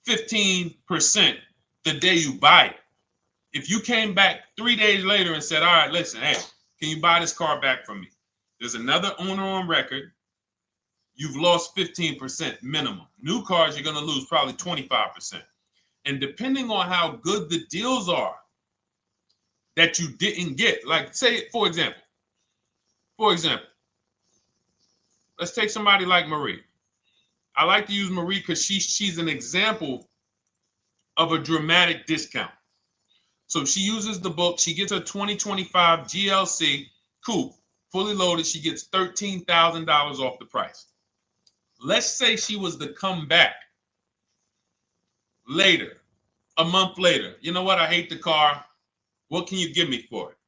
15% the day you buy it. If you came back 3 days later and said, all right, listen, hey, can you buy this car back from me? There's another owner on record. You've lost 15% minimum. New cars, you're going to lose probably 25%. And depending on how good the deals are that you didn't get, like say, for example, let's take somebody like Marie. I like to use Marie because she's an example of a dramatic discount. So she uses the book. She gets her 2025 GLC coupe, fully loaded. She gets $13,000 off the price. Let's say she was to come back later, a month later. You know what? I hate the car. What can you give me for it?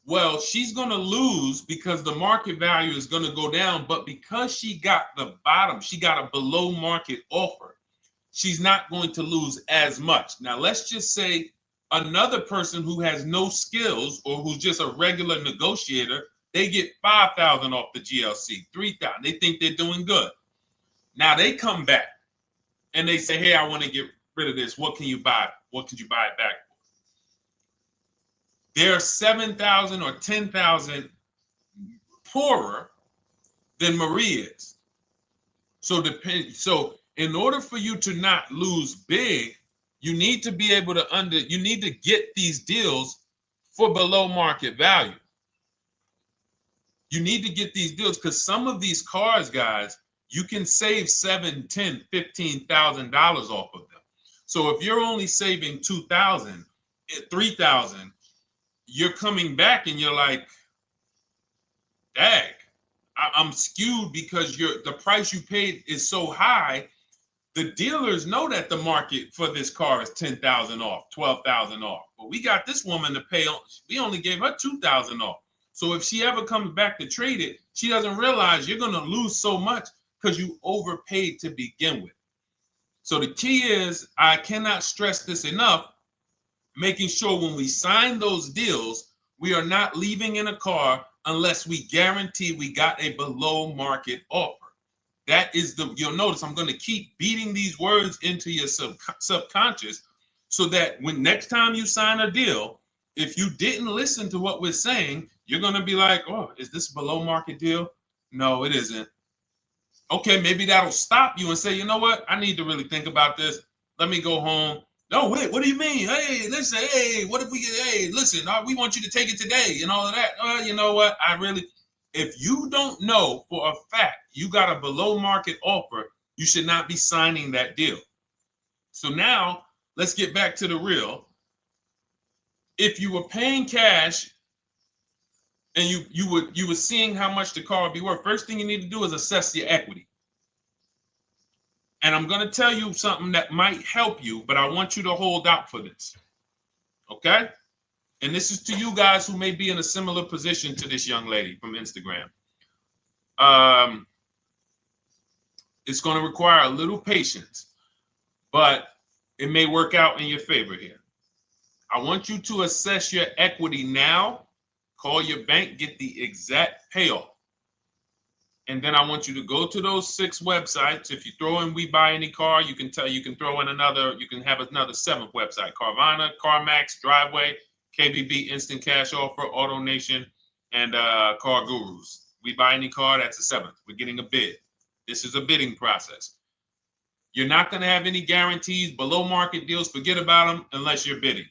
Well, she's going to lose because the market value is going to go down. But because she got the bottom, she got a below market offer, she's not going to lose as much. Now, let's just say another person who has no skills or who's just a regular negotiator, they get $5,000 off the GLC, $3,000. They think they're doing good. Now they come back and they say, hey, I want to get rid of this. What can you buy? What could you buy it back for? They're 7,000 or 10,000 poorer than Marie is. So in order for you to not lose big, you need to be able to you need to get these deals for below market value. You need to get these deals because some of these cars, guys, you can save $7,000, $10,000, $15,000 off of them. So if you're only saving 2,000, 3,000, you're coming back and you're like, dag, I'm skewed because the price you paid is so high. The dealers know that the market for this car is 10,000 off, 12,000 off. But we got this woman to pay, we only gave her 2,000 off. So if she ever comes back to trade it, she doesn't realize you're going to lose so much because you overpaid to begin with. So the key is, I cannot stress this enough, making sure when we sign those deals, we are not leaving in a car unless we guarantee we got a below market offer. That is you'll notice I'm going to keep beating these words into your subconscious so that when next time you sign a deal, if you didn't listen to what we're saying, you're going to be like, oh, is this a below market deal? No, it isn't. Okay, maybe that'll stop you and say, you know what? I need to really think about this. Let me go home. No, wait, what do you mean? Hey, listen, hey, what if we get, hey, listen, we want you to take it today and all of that. You know what? If you don't know for a fact you got a below market offer, you should not be signing that deal. So now let's get back to the real. If you were paying cash and you were seeing how much the car would be worth, first thing you need to do is assess your equity. And I'm going to tell you something that might help you, but I want you to hold out for this. Okay? And this is to you guys who may be in a similar position to this young lady from Instagram. It's going to require a little patience, but it may work out in your favor here. I want you to assess your equity now, call your bank, get the exact payoff. And then I want you to go to those 6 websites. If you throw in We Buy Any Car, you can throw in you can have another 7th website: Carvana, CarMax, Driveway, KBB, Instant Cash Offer, AutoNation, and Car Gurus. We Buy Any Car, that's the 7th. We're getting a bid. This is a bidding process. You're not going to have any guarantees, below market deals, forget about them unless you're bidding.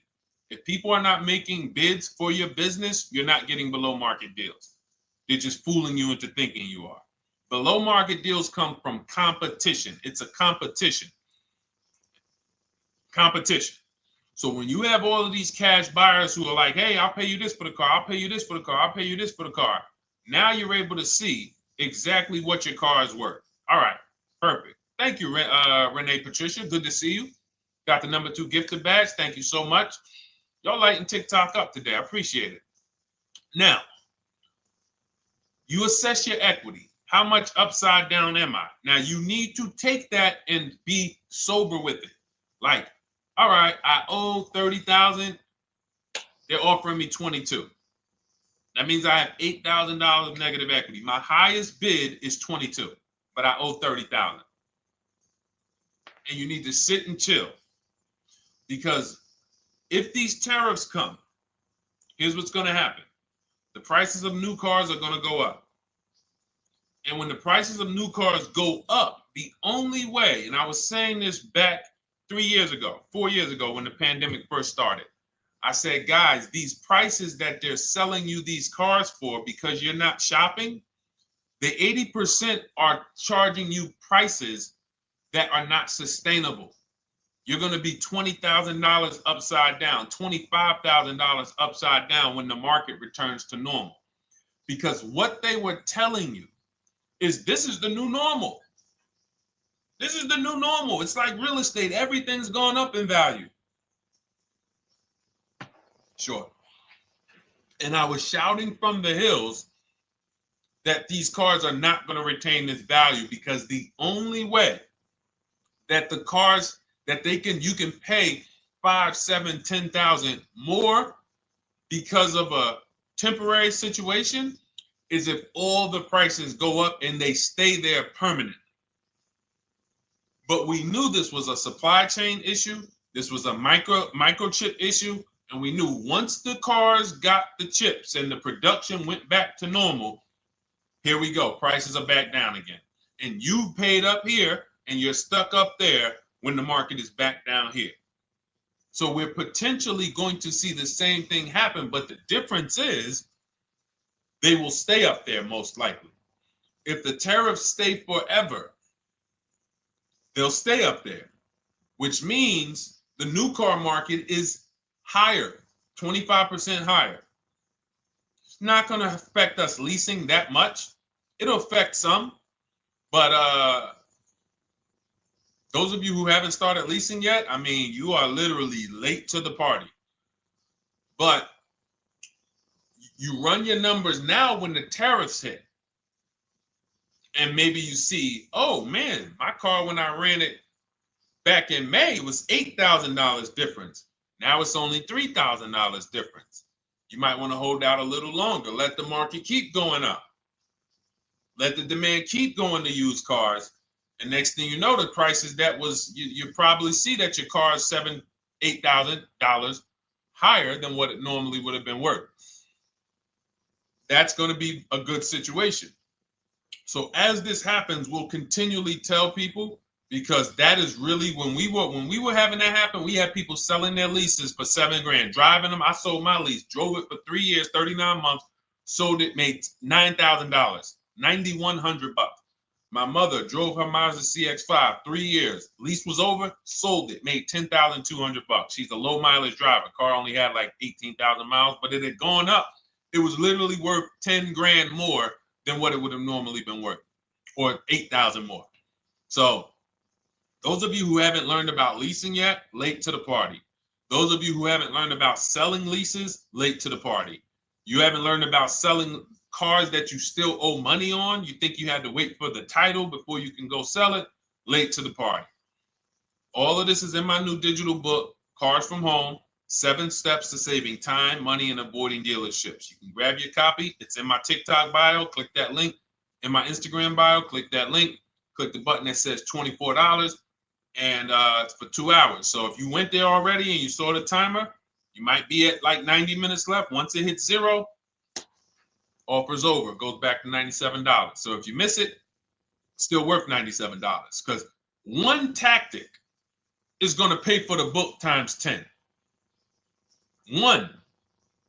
If people are not making bids for your business, you're not getting below market deals. They're just fooling you into thinking you are. Below market deals come from competition. It's a competition. Competition. So when you have all of these cash buyers who are like, hey, I'll pay you this for the car, I'll pay you this for the car, I'll pay you this for the car. Now you're able to see exactly what your car is worth. All right, perfect. Thank you, Renee Patricia. Good to see you. Got the number 2 gifted badge. Thank you so much. Y'all lighting TikTok up today. I appreciate it. Now, you assess your equity. How much upside down am I? Now, you need to take that and be sober with it. Like, all right, I owe 30,000. They're offering me 22. That means I have $8,000 of negative equity. My highest bid is 22, but I owe 30,000. And you need to sit and chill, because if these tariffs come, here's what's going to happen. The prices of new cars are going to go up. And when the prices of new cars go up, the only way, and I was saying this back 4 years ago, when the pandemic first started, I said, guys, these prices that they're selling you these cars for because you're not shopping, the 80% are charging you prices that are not sustainable. You're going to be $20,000 upside down, $25,000 upside down when the market returns to normal. Because what they were telling you is this is the new normal. This is the new normal. It's like real estate. Everything's gone up in value. Sure. And I was shouting from the hills that these cars are not going to retain this value, because the only way that the cars that you can pay 5, 7, 10,000 more because of a temporary situation is if all the prices go up and they stay there permanently. But we knew this was a supply chain issue. This was a microchip issue. And we knew once the cars got the chips and the production went back to normal, here we go. Prices are back down again. And you paid up here and you're stuck up there when the market is back down here. So we're potentially going to see the same thing happen, but the difference is they will stay up there most likely. If the tariffs stay forever, they'll stay up there. which means the new car market is higher, 25% higher. It's not going to affect us leasing that much. It'll affect some, but those of you who haven't started leasing yet, I mean, you are literally late to the party. But you run your numbers now when the tariffs hit. And maybe you see, oh man, my car when I ran it back in May was $8,000 difference. Now it's only $3,000 difference. You might want to hold out a little longer. Let the market keep going up. Let the demand keep going to used cars. And next thing you know, the prices that was, you probably see that your car is $7,000, $8,000 higher than what it normally would have been worth. That's going to be a good situation. So as this happens, we'll continually tell people, because that is really when we were having that happen, we had people selling their leases for $7,000, driving them. I sold my lease, drove it for 3 years, 39 months, sold it, made $9,000, $9,100. My mother drove her Mazda CX-5, 3 years, lease was over, sold it, made $10,200. She's a low mileage driver. Car only had like 18,000 miles, but it had gone up. It was literally worth $10,000 more than what it would have normally been worth, or 8,000 more. So those of you who haven't learned about leasing yet, late to the party. Those of you who haven't learned about selling leases, late to the party. You haven't learned about selling cars that you still owe money on. You think you had to wait for the title before you can go sell it, late to the party. All of this is in my new digital book, Cars from Home, 7 Steps to Saving Time, Money, and Avoiding Dealerships. You can grab your copy. It's in my TikTok bio. Click that link. In my Instagram bio, click that link. Click the button that says $24, and it's for 2 hours. So if you went there already and you saw the timer, you might be at like 90 minutes left. Once it hits 0, offer's over. It goes back to $97. So if you miss it, it's still worth $97, because one tactic is going to pay for the book times 10. One,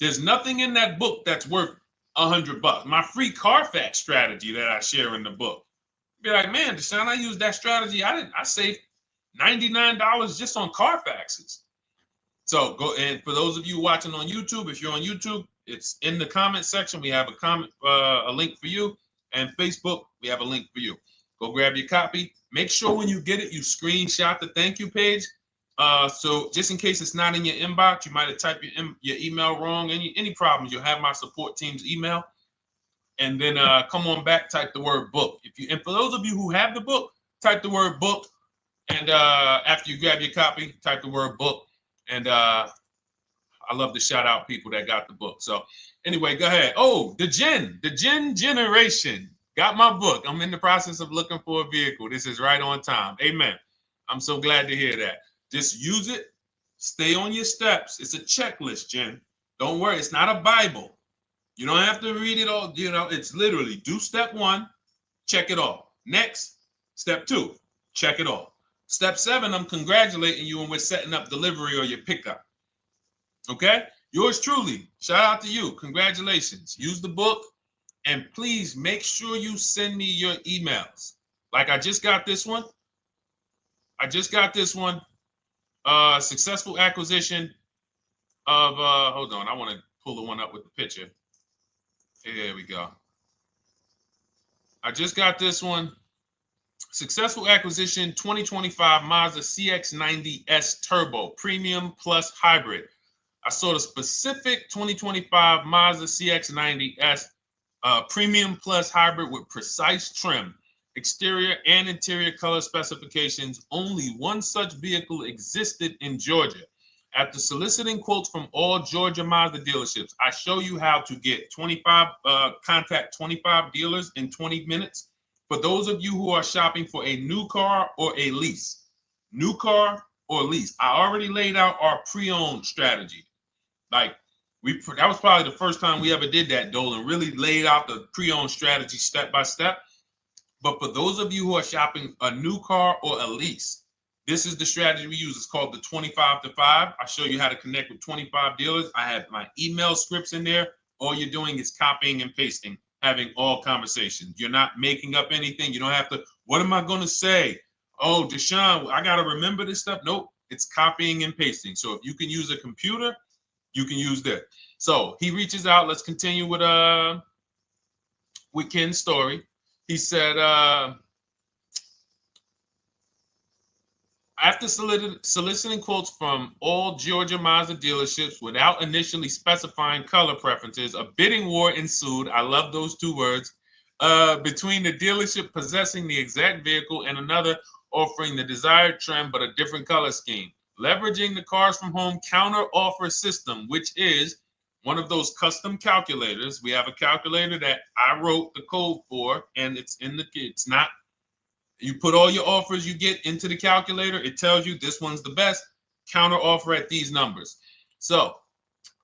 there's nothing in that book that's worth $100. My free Carfax strategy that I share in the book. Be like, man, Deshone, I used that strategy. I saved $99 just on Carfaxes. So go, and for those of you watching on YouTube, if you're on YouTube, it's in the comment section. We have a link for you, and Facebook, we have a link for you. Go grab your copy. Make sure when you get it, you screenshot the thank you page. So just in case it's not in your inbox, you might have typed your email wrong. Any problems, you'll have my support team's email. And then come on back, type the word book. And for those of you who have the book, type the word book. And after you grab your copy, type the word book. And I love to shout out people that got the book. So anyway, go ahead. Oh, the Gen Generation got my book. I'm in the process of looking for a vehicle. This is right on time. Amen. I'm so glad to hear that. Just use it. Stay on your steps. It's a checklist, Jen. Don't worry. It's not a Bible. You don't have to read it all. You know, it's literally do step 1, check it off. Next, step 2, check it off. Step 7, I'm congratulating you and we're setting up delivery or your pickup. Okay? Yours truly. Shout out to you. Congratulations. Use the book, and please make sure you send me your emails. Like I just got this one. Successful acquisition of, hold on. I want to pull the one up with the picture. There we go. I just got this one. Successful acquisition 2025 Mazda CX-90S Turbo Premium Plus Hybrid. I saw the specific 2025 Mazda CX-90S Premium Plus Hybrid with precise trim, exterior and interior color specifications. Only one such vehicle existed in Georgia. After soliciting quotes from all Georgia Mazda dealerships, I show you how to get contact 25 dealers in 20 minutes. For those of you who are shopping for a new car or a lease, new car or lease, I already laid out our pre-owned strategy. Like that was probably the first time we ever did that, Dolan, really laid out the pre-owned strategy step by step. But for those of you who are shopping a new car or a lease, this is the strategy we use. It's called the 25 to 5. I show you how to connect with 25 dealers. I have my email scripts in there. All you're doing is copying and pasting, having all conversations. You're not making up anything. You don't have to, what am I going to say? Oh, Deshone, I got to remember this stuff. Nope, it's copying and pasting. So if you can use a computer, you can use that. So he reaches out. Let's continue with Ken's story. He said, after soliciting quotes from all Georgia Mazda dealerships without initially specifying color preferences, a bidding war ensued. I love those two words. Between the dealership possessing the exact vehicle and another offering the desired trim but a different color scheme. Leveraging the Cars from Home counter offer system, which is one of those custom calculators. We have a calculator that I wrote the code for, and it's not. You put all your offers you get into the calculator. It tells you this one's the best. Counter offer at these numbers. So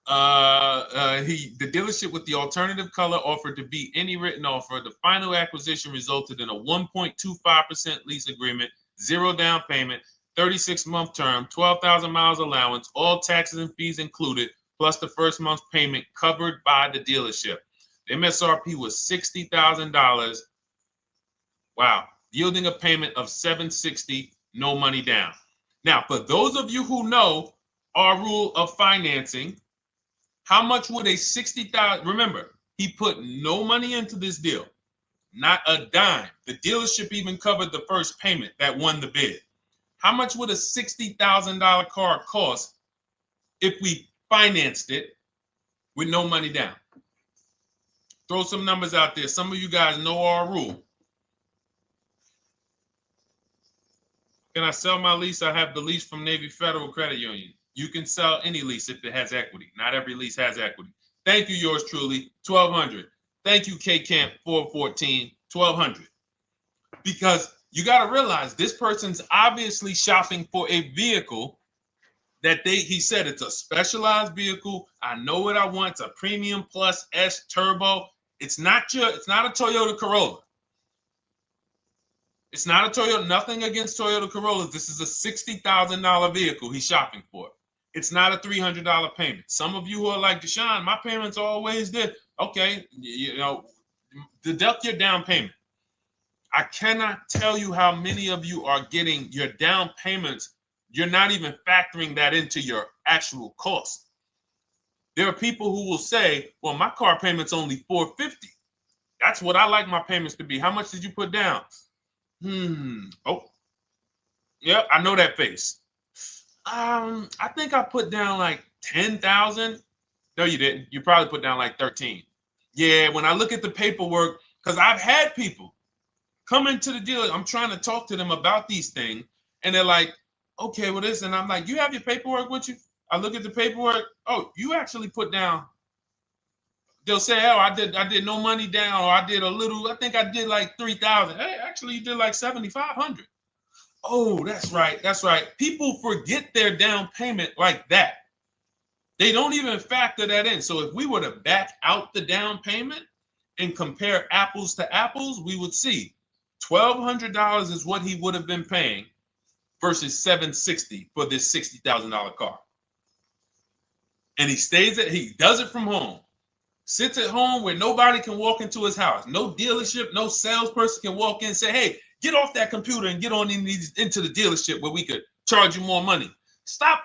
the dealership with the alternative color offered to beat any written offer. The final acquisition resulted in a 1.25% lease agreement, 0 down payment, 36-month term, 12,000 miles allowance, all taxes and fees included, plus the first month's payment covered by the dealership. The MSRP was $60,000. Wow. Yielding a payment of $760, no money down. Now, for those of you who know our rule of financing, how much would a $60,000? Remember, he put no money into this deal, not a dime. The dealership even covered the first payment that won the bid. How much would a $60,000 car cost if we financed it with no money down? Throw some numbers out there. Some of you guys know our rule. Can I sell my lease? I have the lease from Navy Federal Credit Union. You can sell any lease if it has equity. Not every lease has equity. Thank you, yours truly, 1200. Thank you, K Camp 414, 1200. Because you got to realize this person's obviously shopping for a vehicle that he said it's a specialized vehicle. I know what I want. It's a premium plus S turbo. It's not a Toyota Corolla. It's not a Toyota, nothing against Toyota Corollas. This is a $60,000 vehicle he's shopping for. It's not a $300 payment. Some of you who are like, Deshone, my payments are always there. Okay, deduct your down payment. I cannot tell you how many of you are getting your down payments. You're not even factoring that into your actual cost. There are people who will say, well, my car payment's only $450. That's what I like my payments to be. How much did you put down? Oh, yep, I know that face. I think I put down like 10,000. No, you didn't. You probably put down like 13. Yeah, when I look at the paperwork, because I've had people come into the dealer. I'm trying to talk to them about these things, and they're like, okay, well, this, and I'm like, you have your paperwork with you? I look at the paperwork. Oh, you actually put down. They'll say, oh, I did no money down, or I did a little, I think I did like 3,000. Hey, actually you did like 7,500. Oh, that's right. People forget their down payment like that. They don't even factor that in. So if we were to back out the down payment and compare apples to apples, we would see $1,200 is what he would have been paying versus $760 for this $60,000 car. And he does it from home. Sits at home where nobody can walk into his house. No dealership, no salesperson can walk in and say, hey, get off that computer and get on into the dealership where we could charge you more money. Stop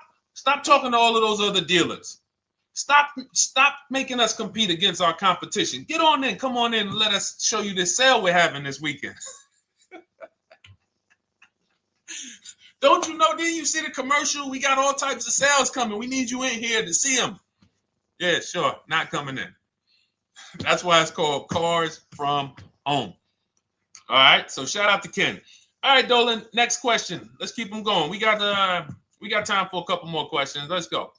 talking to all of those other dealers. Stop making us compete against our competition. Get on in, come on in and let us show you this sale we're having this weekend. Don't you know, didn't you see the commercial? We got all types of sales coming. We need you in here to see them. Yeah, sure, not coming in. That's why it's called Cars from Home. All right, so shout out to Ken. All right, Dolan, next question. Let's keep them going. We got time for a couple more questions. Let's go.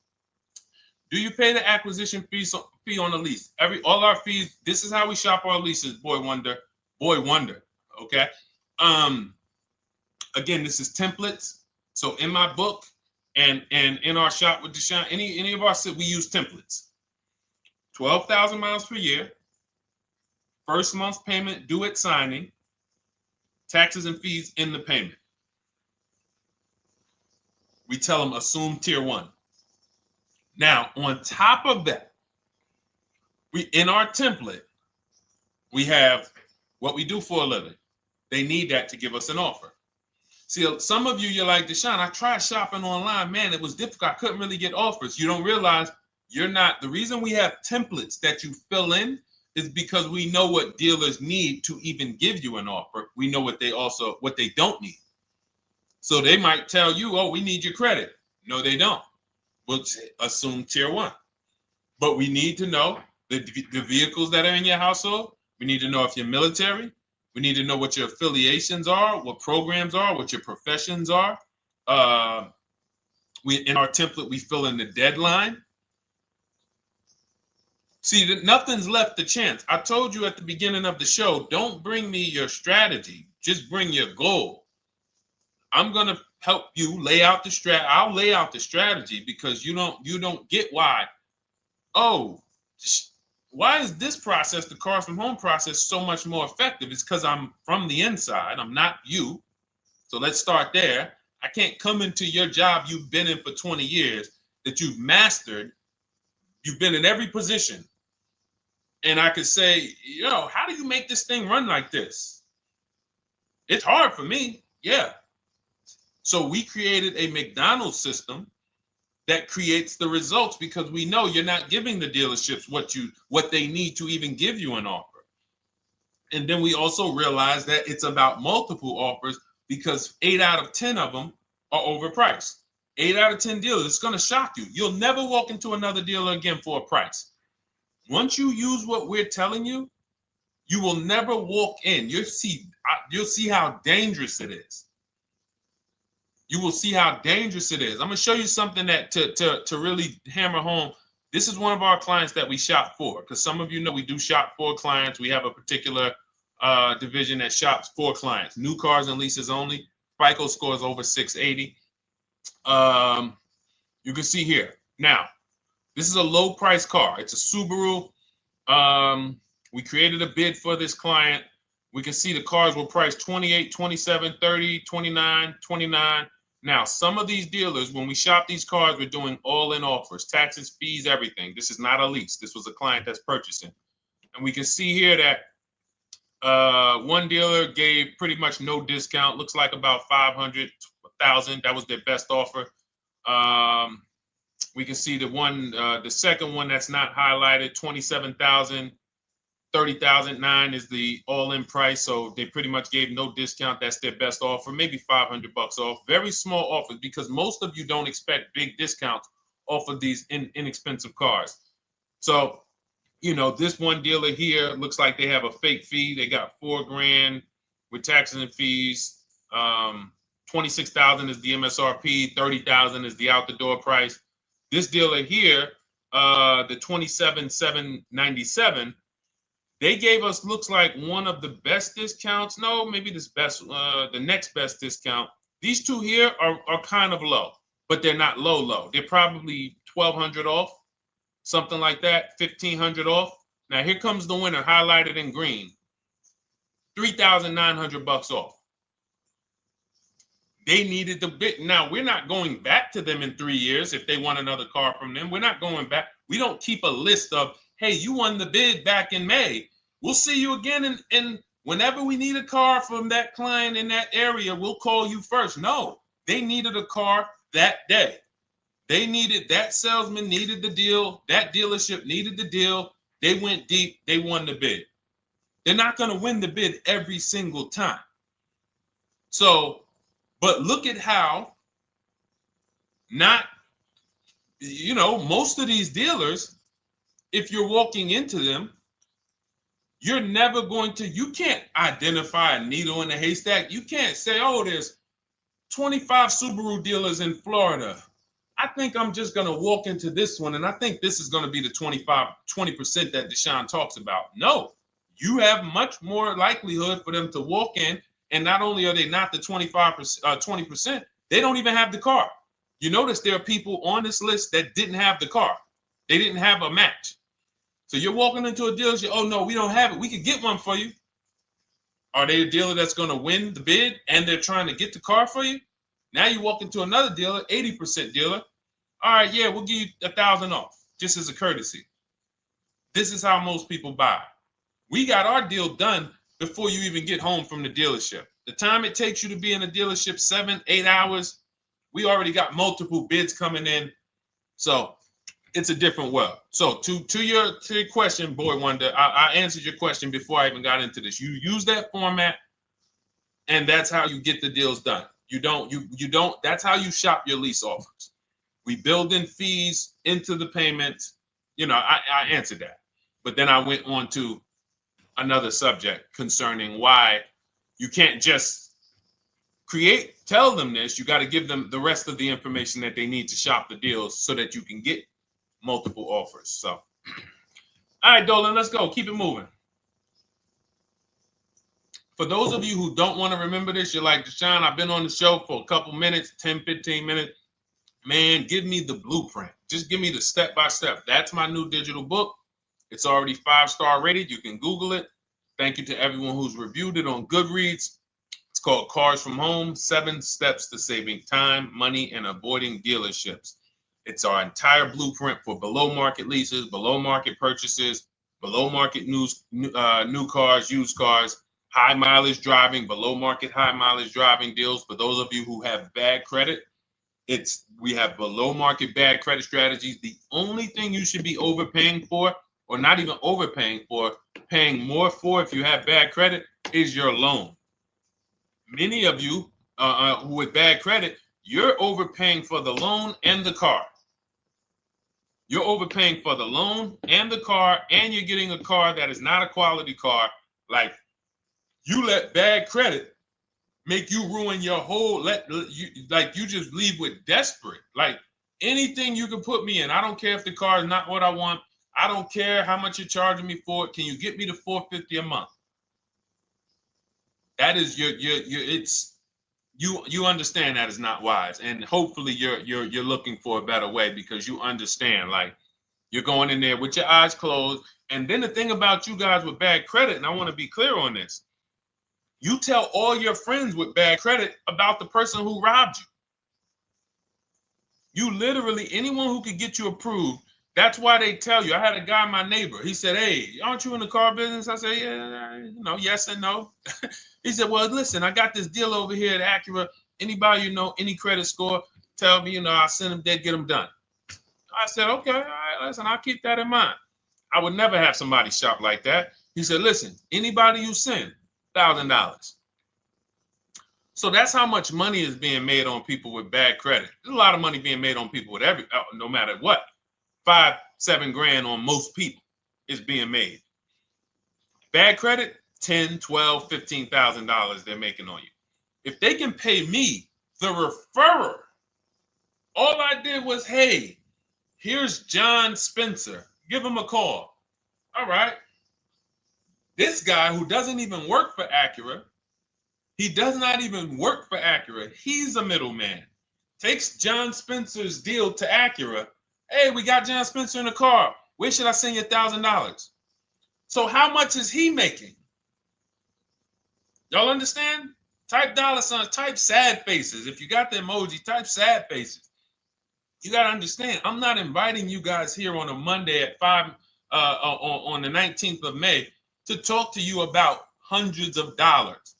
Do you pay the acquisition fee on the lease? All our fees. This is how we shop our leases. Boy wonder. Okay. Again, this is templates. So in my book and in our shop with Deshone, any of our we use templates. 12,000 miles per year. First month's payment due at signing. Taxes and fees in the payment. We tell them assume tier 1. Now, on top of that, in our template, we have what we do for a living. They need that to give us an offer. See, some of you, you're like, Deshone, I tried shopping online. Man, it was difficult. I couldn't really get offers. You don't realize you're not. The reason we have templates that you fill in is because we know what dealers need to even give you an offer. We know what they don't need. So they might tell you, oh, we need your credit. No, they don't. We'll assume tier 1. But we need to know the vehicles that are in your household. We need to know if you're military. We need to know what your affiliations are, what programs are, what your professions are. In our template, we fill in the deadline. See, nothing's left to chance. I told you at the beginning of the show, don't bring me your strategy. Just bring your goal. I'm going to help you lay out the I'll lay out the strategy because you don't get why. Oh, why is this process, the Cars from Home process, so much more effective? It's because I'm from the inside. I'm not you. So let's start there. I can't come into your job you've been in for 20 years that you've mastered. You've been in every position. And I could say, how do you make this thing run like this? It's hard for me. Yeah. So we created a McDonald's system that creates the results because we know you're not giving the dealerships what they need to even give you an offer. And then we also realize that it's about multiple offers because 8 out of 10 of them are overpriced. 8 out of 10 dealers, it's going to shock you. You'll never walk into another dealer again for a price. Once you use what we're telling you, you will never walk in. You'll see how dangerous it is. You will see how dangerous it is. I'm going to show you something that to really hammer home. This is one of our clients that we shop for, because some of you know we do shop for clients. We have a particular division that shops for clients. New cars and leases only. FICO score is over 680. You can see here. Now, this is a low price car. It's a Subaru. We created a bid for this client. We can see the cars were priced 28, 27, 30, 29, 29. Now, some of these dealers, when we shop these cars, we're doing all-in offers, taxes, fees, everything. This is not a lease. This was a client that's purchasing. And we can see here that one dealer gave pretty much no discount. Looks like about 500, 1,000. That was their best offer. We can see the second one that's not highlighted, 27,000. 30,009 is the all-in price, so they pretty much gave no discount. That's their best offer, maybe $500 off. Very small offers because most of you don't expect big discounts off of these inexpensive cars. So, this one dealer here looks like they have a fake fee. They got $4,000 with taxes and fees. 26,000 is the MSRP. 30,000 is the out the door price. This dealer here, the 27,797. They gave us, looks like, one of the best discounts. No, maybe the next best discount. These two here are kind of low, but they're not low. They're probably 1,200 off, something like that, 1,500 off. Now here comes the winner, highlighted in green, 3,900 off. They needed the bid. Now we're not going back to them in 3 years if they want another car from them. We're not going back. We don't keep a list of, hey, you won the bid back in May. We'll see you again. And whenever we need a car from that client in that area, we'll call you first. No, they needed a car that day. That salesman needed the deal. That dealership needed the deal. They went deep. They won the bid. They're not going to win the bid every single time. So, but look at how most of these dealers, if you're walking into them, you can't identify a needle in a haystack. You can't say, oh, there's 25 Subaru dealers in Florida. I think I'm just going to walk into this one, and I think this is going to be the 20% that Deshone talks about. No, you have much more likelihood for them to walk in, and not only are they not the 20%, they don't even have the car. You notice there are people on this list that didn't have the car. They didn't have a match. So you're walking into a dealership, oh, no, we don't have it. We could get one for you. Are they a dealer that's going to win the bid and they're trying to get the car for you? Now you walk into another dealer, 80% dealer. All right, yeah, we'll give you 1,000 off, just as a courtesy. This is how most people buy. We got our deal done before you even get home from the dealership. The time it takes you to be in a dealership, 7-8 hours, we already got multiple bids coming in. So it's a different world. So to your question, Boy Wonder, I answered your question before I even got into this. You use that format, and that's how you get the deals done. You don't, that's how you shop your lease offers. We build in fees into the payments. You know, I answered that. But then I went on to another subject concerning why you can't just tell them this. You got to give them the rest of the information that they need to shop the deals so that you can get multiple offers. So, all right, Dolan, let's go. Keep it moving. For those of you who don't want to remember this, you're like, Deshone, I've been on the show for a couple minutes, 10, 15 minutes. Man, give me the blueprint. Just give me the step-by-step. That's my new digital book. It's already 5-star rated. You can Google it. Thank you to everyone who's reviewed it on Goodreads. It's called Cars from Home, 7 Steps to Saving Time, Money, and Avoiding Dealerships. It's our entire blueprint for below market leases, below market purchases, below market new cars, used cars, high mileage driving, below market high mileage driving deals. For those of you who have bad credit, we have below market bad credit strategies. The only thing you should be overpaying for, or not even overpaying for, paying more for if you have bad credit, is your loan. Many of you with bad credit, you're overpaying for the loan and the car. You're overpaying for the loan and the car, and you're getting a car that is not a quality car. Like, you let bad credit make you ruin your whole, you just leave with desperate. Like, anything you can put me in. I don't care if the car is not what I want. I don't care how much you're charging me for it. Can you get me to $450 a month? That is you understand that is not wise. And hopefully you're looking for a better way, because you understand, like, you're going in there with your eyes closed. And then the thing about you guys with bad credit, and I want to be clear on this, you tell all your friends with bad credit about the person who robbed you. You literally, anyone who could get you approved, that's why they tell you. I had a guy, my neighbor, he said, hey, aren't you in the car business? I said, yeah, yes and no. He said, well, listen, I got this deal over here at Acura. Anybody you know, any credit score, tell me, I'll send them there, get them done. I said, okay, all right, listen, I'll keep that in mind. I would never have somebody shop like that. He said, listen, anybody you send, $1,000. So that's how much money is being made on people with bad credit. There's a lot of money being made on people with no matter what. 5-7 grand on most people is being made. Bad credit, $10,000, $12,000, $15,000 they're making on you. If they can pay me, the referrer, all I did was, hey, here's John Spencer. Give him a call. All right. This guy who doesn't even work for Acura, he does not even work for Acura. He's a middleman. Takes John Spencer's deal to Acura. Hey, we got John Spencer in the car. Where should I send you $1,000? So how much is he making? Y'all understand? Type dollar signs, type sad faces. If you got the emoji, type sad faces. You got to understand, I'm not inviting you guys here on a Monday at 5 on the 19th of May to talk to you about hundreds of dollars.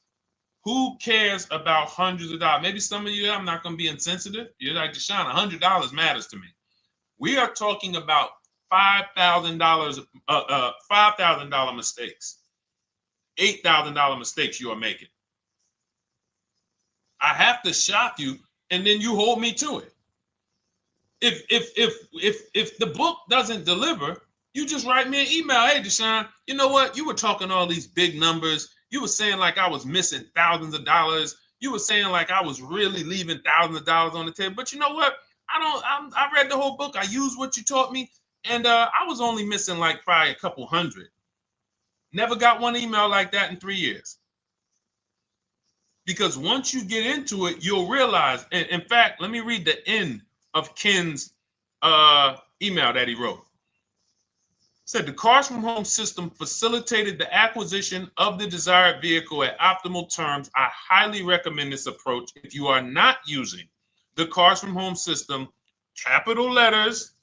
Who cares about hundreds of dollars? Maybe some of you, I'm not going to be insensitive. You're like, Deshone, $100 matters to me. We are talking about $5,000 mistakes, $8,000 mistakes you are making. I have to shock you, and then you hold me to it. If the book doesn't deliver, you just write me an email. Hey, Deshone, you know what? You were talking all these big numbers. You were saying like I was missing thousands of dollars. You were saying like I was really leaving thousands of dollars on the table. But you know what? I read the whole book. I used what you taught me. And I was only missing like probably a couple hundred. Never got one email like that in 3 years. Because once you get into it, you'll realize. And in fact, let me read the end of Ken's email that he wrote. Said the Cars from Home system facilitated the acquisition of the desired vehicle at optimal terms. I highly recommend this approach. If you are not using the Cars from Home system, capital letters,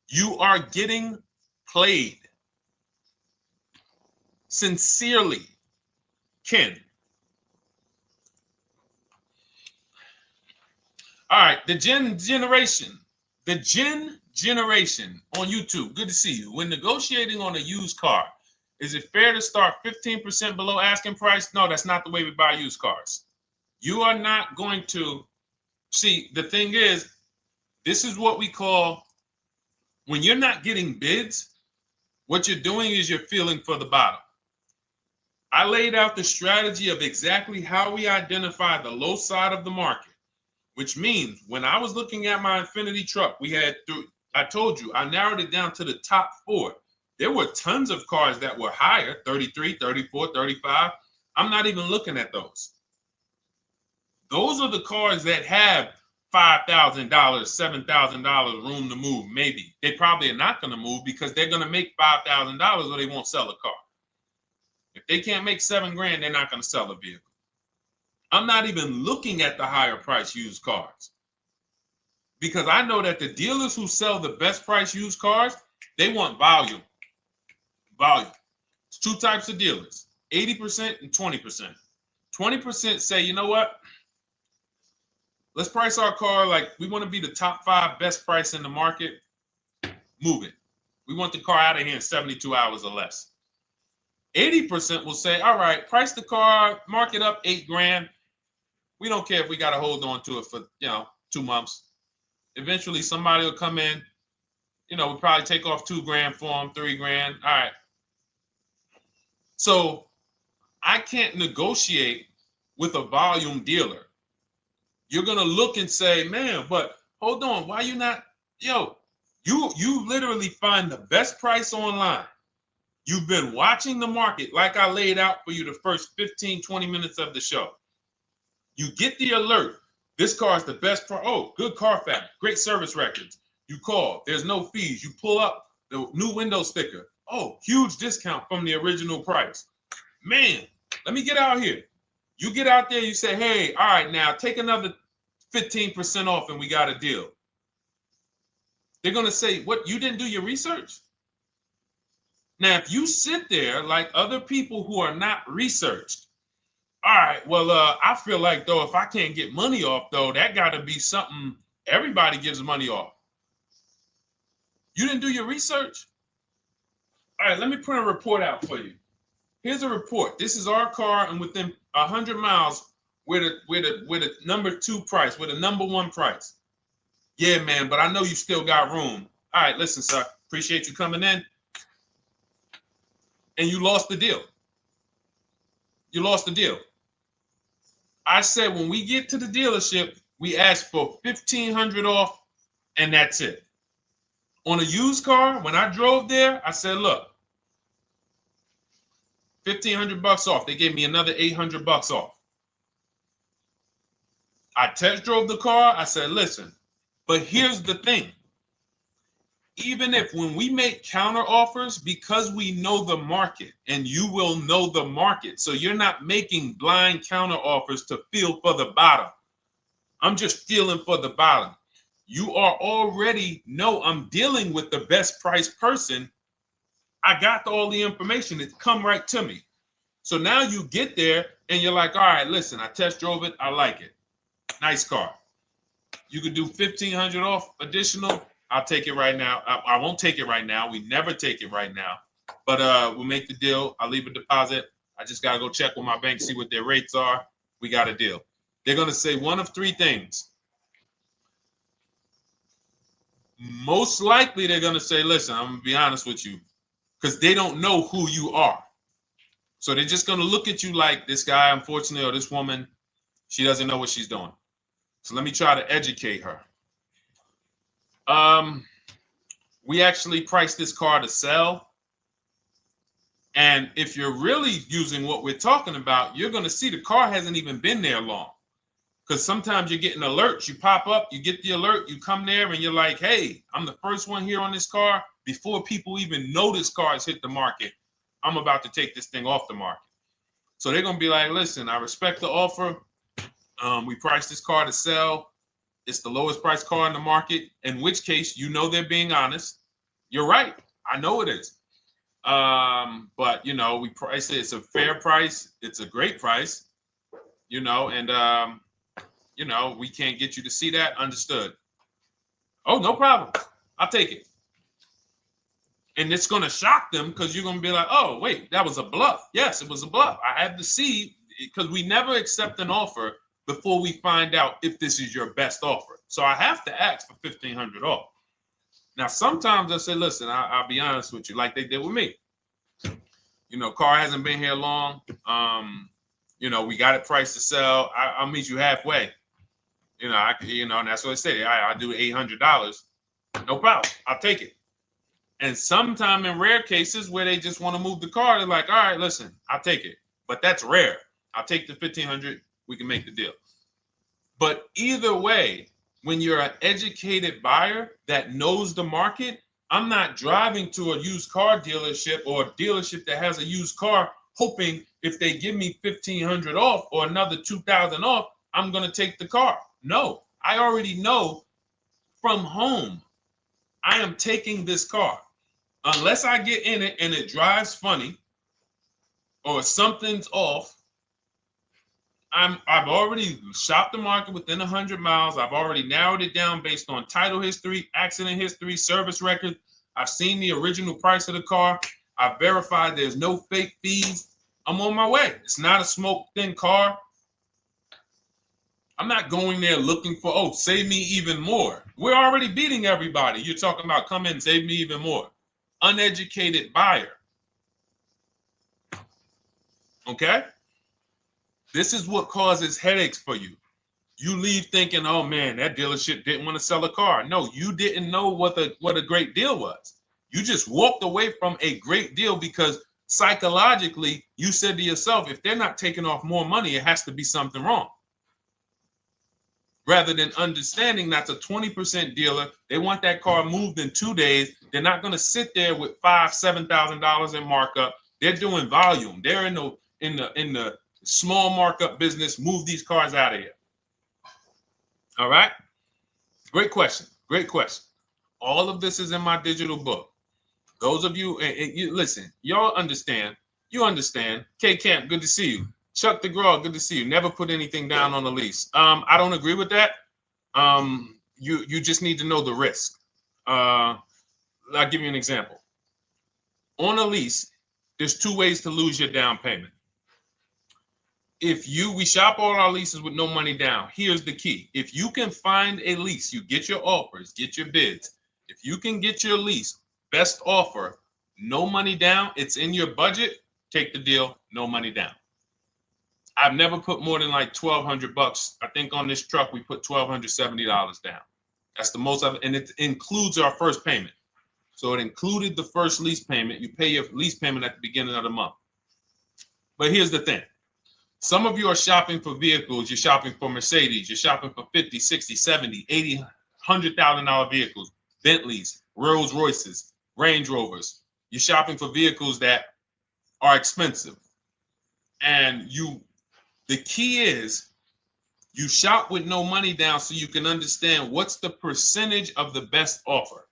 you are getting played. Sincerely, Ken. All right, the Gen Generation on YouTube. Good to see you. When negotiating on a used car, is it fair to start 15% below asking price? No, that's not the way we buy used cars. You are not going to see. The thing is, this is what we call, when you're not getting bids, what you're doing is you're feeling for the bottom. I laid out the strategy of exactly how we identify the low side of the market, which means when I was looking at my Infinity truck, I told you, I narrowed it down to the top 4. There were tons of cars that were higher, 33, 34, 35. I'm not even looking at those. Those are the cars that have $5,000, $7,000 room to move. Maybe they probably are not going to move because they're going to make $5,000 or they won't sell a car. If they can't make $7,000, they're not going to sell a vehicle. I'm not even looking at the higher price used cars because I know that the dealers who sell the best price used cars, they want volume. Volume. It's 2 types of dealers, 80% and 20%. 20% say, you know what? Let's price our car like we want to be the top 5 best price in the market. Move it. We want the car out of here in 72 hours or less. 80% will say, all right, price the car, mark it up $8,000. We don't care if we got to hold on to it for, 2 months. Eventually somebody will come in, we'll probably take off $2,000 for them, $3,000. All right. So I can't negotiate with a volume dealer. You're going to look and say, man, but hold on, why you not, you literally find the best price online. You've been watching the market like I laid out for you the first 15, 20 minutes of the show. You get the alert. This car is the best price. Oh, good Carfax, great service records. You call, there's no fees. You pull up the new window sticker. Oh, huge discount from the original price. Man, let me get out here. You get out there, you say, hey, all right, now take another 15% off and we got a deal. They're going to say, what, you didn't do your research? Now, if you sit there like other people who are not researched, all right, well, I feel like, though, if I can't get money off, though, that got to be something everybody gives money off. You didn't do your research? All right, let me print a report out for you. Here's a report. This is our car, and within 100 miles, we're the number 2 price, we're the number 1 price. Yeah, man, but I know you still got room. All right, listen, sir, appreciate you coming in. And you lost the deal. You lost the deal. I said when we get to the dealership, we ask for $1,500 off, and that's it. On a used car, when I drove there, I said, look, $1,500 off. They gave me another $800 off. I test drove the car. I said, listen, but here's the thing. Even if when we make counter offers, because we know the market, and you will know the market, so you're not making blind counter offers to feel for the bottom. I'm just feeling for the bottom. You are already know I'm dealing with the best price person. I got all the information. It's come right to me. So now you get there and you're like, all right, listen, I test drove it. I like it. Nice car. You could do $1,500 off additional. I'll take it right now. I won't take it right now. We never take it right now. But we'll make the deal. I'll leave a deposit. I just got to go check with my bank, see what their rates are. We got a deal. They're going to say one of 3 things. Most likely they're going to say, listen, I'm going to be honest with you, because they don't know who you are. So they're just going to look at you like this guy, unfortunately, or this woman, she doesn't know what she's doing. So let me try to educate her. We actually priced this car to sell. And if you're really using what we're talking about, you're going to see the car hasn't even been there long. Because sometimes you're getting alerts. You pop up, you get the alert, you come there and you're like, hey, I'm the first one here on this car. Before people even know this car has hit the market, I'm about to take this thing off the market. So they're going to be like, listen, I respect the offer. We priced this car to sell. It's the lowest price car in the market, in which case, they're being honest. You're right. I know it is. But, we price it. It's a fair price. It's a great price, and, you know, we can't get you to see that. Understood. Oh, no problem. I'll take it. And it's going to shock them because you're going to be like, oh, wait, that was a bluff. Yes, it was a bluff. I had to see, because we never accept an offer before we find out if this is your best offer. So I have to ask for $1,500 off. Now, sometimes I say, listen, I'll be honest with you, like they did with me. You know, car hasn't been here long. You know, we got it priced to sell. I'll meet you halfway. You know, and that's what I say. I'll do $800. No problem. I'll take it. And sometime in rare cases where they just want to move the car, they're like, all right, listen, I'll take it. But that's rare. I'll take the $1,500. We can make the deal. But either way, when you're an educated buyer that knows the market, I'm not driving to a used car dealership or a dealership that has a used car hoping if they give me $1,500 off or another $2,000 off, I'm going to take the car. No, I already know from home I am taking this car. Unless I get in it and it drives funny or something's off, I've already shopped the market within 100 miles. I've already narrowed it down based on title history, accident history, service record. I've seen the original price of the car. I've verified there's no fake fees. I'm on my way. It's not a smoke thin car. I'm not going there looking for, oh, save me even more. We're already beating everybody. You're talking about come in, save me even more. Uneducated buyer. Okay? This is what causes headaches for you. You leave thinking, oh man, that dealership didn't want to sell a car. No, you didn't know what a great deal was. You just walked away from a great deal because psychologically you said to yourself, if they're not taking off more money, it has to be something wrong. Rather than understanding that's a 20% dealer, they want that car moved in 2 days. They're not going to sit there with $5,000, $7,000 in markup. They're doing volume. They're in the small markup business. Move these cars out of here. All right. Great question. Great question. All of this is in my digital book. Those of you, and you listen, y'all understand. You understand. K Camp, good to see you. Chuck DeGraw, good to see you. Never put anything down on the lease. I don't agree with that. You just need to know the risk. I'll give you an example. On a lease, there's 2 ways to lose your down payment. We shop all our leases with no money down. Here's the key. If you can find a lease, you get your offers, get your bids. If you can get your lease, best offer, no money down, it's in your budget, take the deal, no money down. I've never put more than like $1,200. I think on this truck, we put $1,270 down. That's the most of it. And it includes our first payment. So it included the first lease payment. You pay your lease payment at the beginning of the month. But here's the thing. Some of you are shopping for vehicles. You're shopping for Mercedes. You're shopping for 50, 60, 70, 80, $100,000 vehicles, Bentleys, Rolls Royces, Range Rovers. You're shopping for vehicles that are expensive. And the key is you shop with no money down so you can understand what's the percentage of the best offer.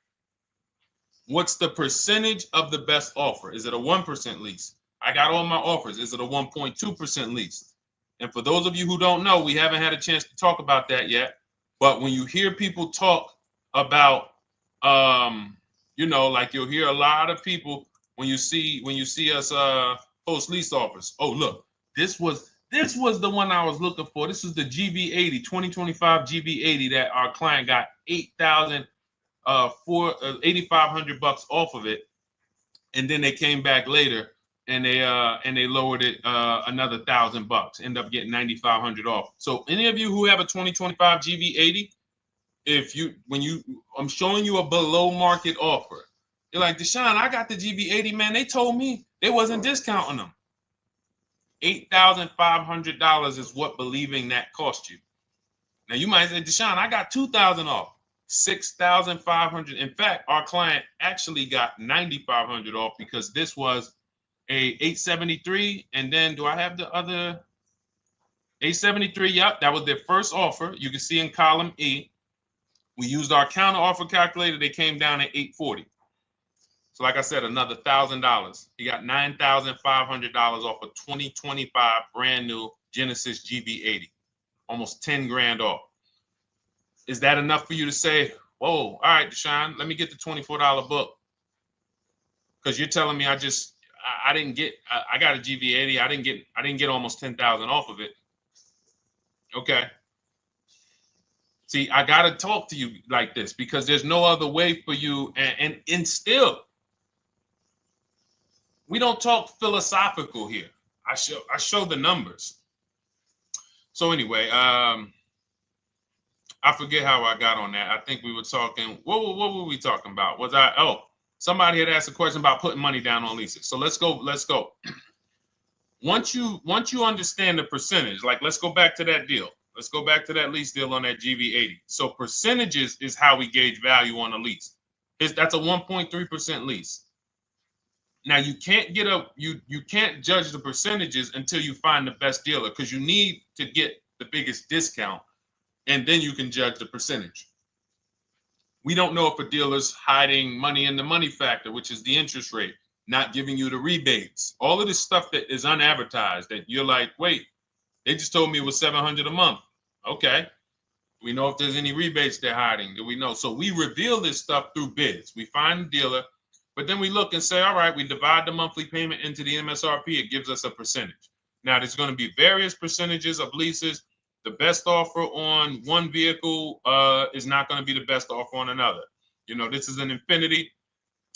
What's the percentage of the best offer? Is it a 1% lease? I got all my offers. Is it a 1.2% lease? And for those of you who don't know, we haven't had a chance to talk about that yet. But when you hear people talk about, like you'll hear a lot of people when you see us post lease offers. Oh, look, this was the one I was looking for. This is the GV80, 2025 GV80 that our client got $8,500 off of it, and then they came back later and they lowered it another $1,000. End up getting $9,500 off. So any of you who have a 2025 GV80, I'm showing you a below market offer. You're like, Deshone, I got the GV80, man. They told me they wasn't discounting them. $8,500 is what believing that cost you. Now you might say, Deshone, I got $2,000 off. $6,500. In fact, our client actually got $9,500 off because this was a 873. And then do I have the other 873? Yep, that was their first offer. You can see in column E. We used our counter offer calculator. They came down at 840. So like I said, another $1,000. He got $9,500 off a 2025 brand new Genesis GV80. almost 10 grand off. Is that enough for you to say, whoa, all right, Deshone, let me get the $24 book? Because you're telling me I didn't get, I got a GV80. I didn't get almost 10,000 off of it. Okay. See, I got to talk to you like this because there's no other way for you. And still, we don't talk philosophical here. I show the numbers. So anyway, I forget how I got on that. I think we were talking, what were we talking about? Somebody had asked a question about putting money down on leases. So let's go. Once you understand the percentage, like let's go back to that deal. Let's go back to that lease deal on that GV80. So percentages is how we gauge value on a lease. That's a 1.3% lease. Now you can't you can't judge the percentages until you find the best dealer, because you need to get the biggest discount, and then you can judge the percentage. We don't know if a dealer's hiding money in the money factor, which is the interest rate, not giving you the rebates, all of this stuff that is unadvertised that you're like, wait, they just told me it was $700 a month. Okay. We know if there's any rebates they're hiding. Do we know? So we reveal this stuff through bids. We find the dealer, but then we look and say, all right, we divide the monthly payment into the MSRP. It gives us a percentage. Now, there's going to be various percentages of leases. The best offer on one vehicle is not going to be the best offer on another. You know, this is an Infinity.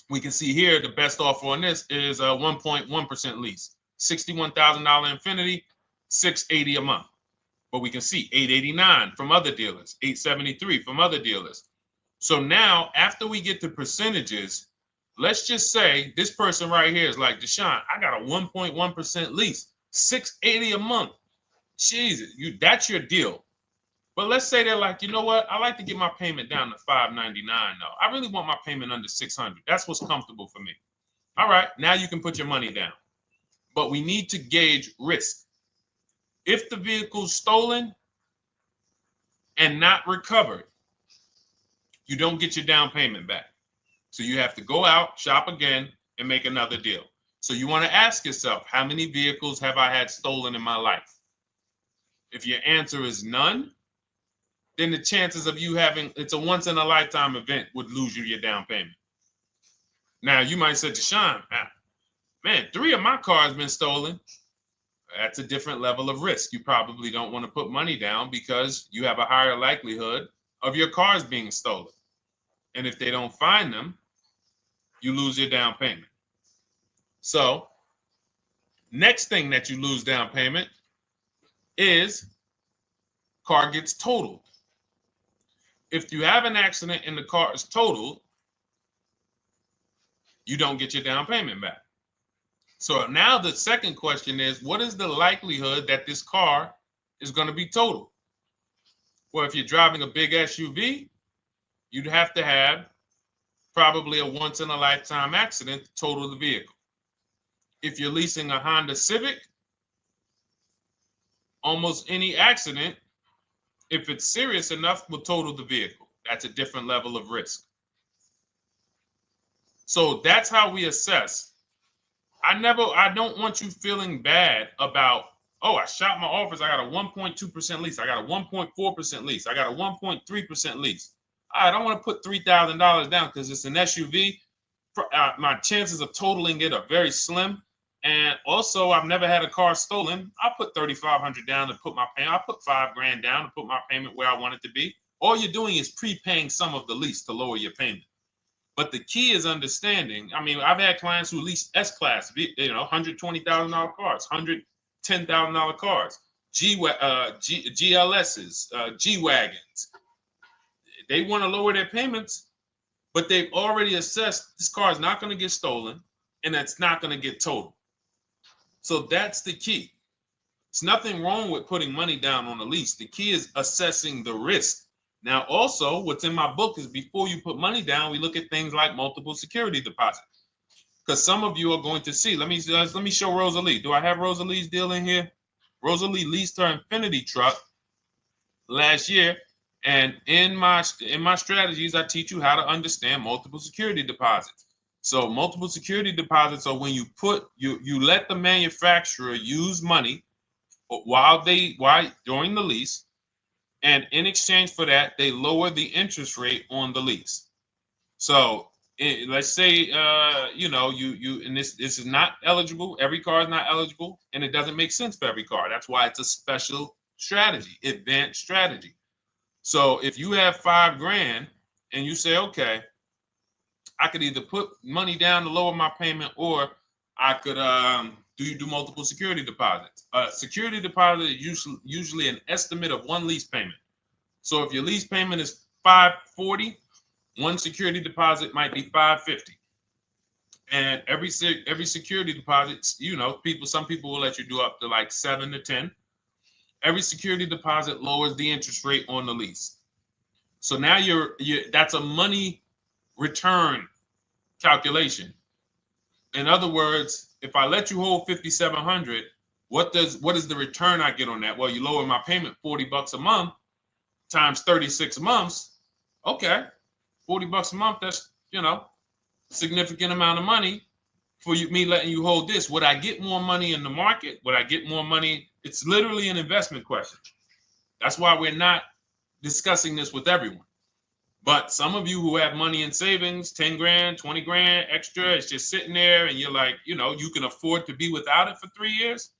We can see here the best offer on this is a 1.1% lease. $61,000 Infinity, $680 a month. But we can see $889 from other dealers, $873 from other dealers. So now, after we get the percentages, let's just say this person right here is like, Deshone, I got a 1.1% lease, $680 a month. Jesus, that's your deal. But let's say they're like, you know what? I like to get my payment down to $599 though. I really want my payment under $600. That's what's comfortable for me. All right, now you can put your money down. But we need to gauge risk. If the vehicle's stolen and not recovered, you don't get your down payment back. So you have to go out, shop again, and make another deal. So you want to ask yourself, how many vehicles have I had stolen in my life? If your answer is none, then the chances of you having, it's a once in a lifetime event, would lose you your down payment. Now you might say, Deshone, man, 3 of my cars been stolen. That's a different level of risk. You probably don't want to put money down because you have a higher likelihood of your cars being stolen. And if they don't find them, you lose your down payment. So next thing that you lose down payment is car gets totaled. If you have an accident and the car is totaled, you don't get your down payment back. So now the second question is, what is the likelihood that this car is going to be totaled? Well, if you're driving a big SUV, you'd have to have probably a once in a lifetime accident to total the vehicle. If you're leasing a Honda Civic, almost any accident, if it's serious enough, will total the vehicle. That's a different level of risk. So that's how we assess. I don't want you feeling bad about, oh, I shot my office. I got a 1.2% lease. I got a 1.4% lease. I got a 1.3% lease. I don't want to put $3,000 down because it's an SUV. My chances of totaling it are very slim. And also, I've never had a car stolen. I put $3,500 down to put my payment. I put $5,000 down to put my payment where I want it to be. All you're doing is prepaying some of the lease to lower your payment. But the key is understanding. I mean, I've had clients who lease S-Class, $120,000 cars, $110,000 cars, GLSs, G-Wagons. They want to lower their payments, but they've already assessed this car is not going to get stolen and it's not going to get totaled. So that's the key. There's nothing wrong with putting money down on a lease. The key is assessing the risk. Now, also, what's in my book is before you put money down, we look at things like multiple security deposits. Because some of you are going to see, let me show Rosalie. Do I have Rosalie's deal in here? Rosalie leased her Infinity truck last year. And in my strategies, I teach you how to understand multiple security deposits. So multiple security deposits are when you let the manufacturer use money during the lease And in exchange for that, they lower the interest rate on the lease. So let's say, and this is not eligible. Every car is not eligible, and it doesn't make sense for every car. That's why it's a special strategy, advanced strategy. So if you have $5,000 and you say, okay, I could either put money down to lower my payment, or I could do multiple security deposits. Security deposit is usually an estimate of one lease payment. So if your lease payment is $540, one security deposit might be $550. And every security deposit, some people will let you do up to like 7 to 10. Every security deposit lowers the interest rate on the lease. So now that's a money return calculation. In other words, if I let you hold $5,700, what is the return I get on that? Well, you lower my payment $40 a month times 36 months. Okay, $40 a month. That's significant amount of money for me letting you hold this. Would I get more money in the market? Would I get more money? It's literally an investment question. That's why we're not discussing this with everyone. But some of you who have money in savings, 10 grand, 20 grand extra, it's just sitting there, and you're like, you can afford to be without it for 3 years.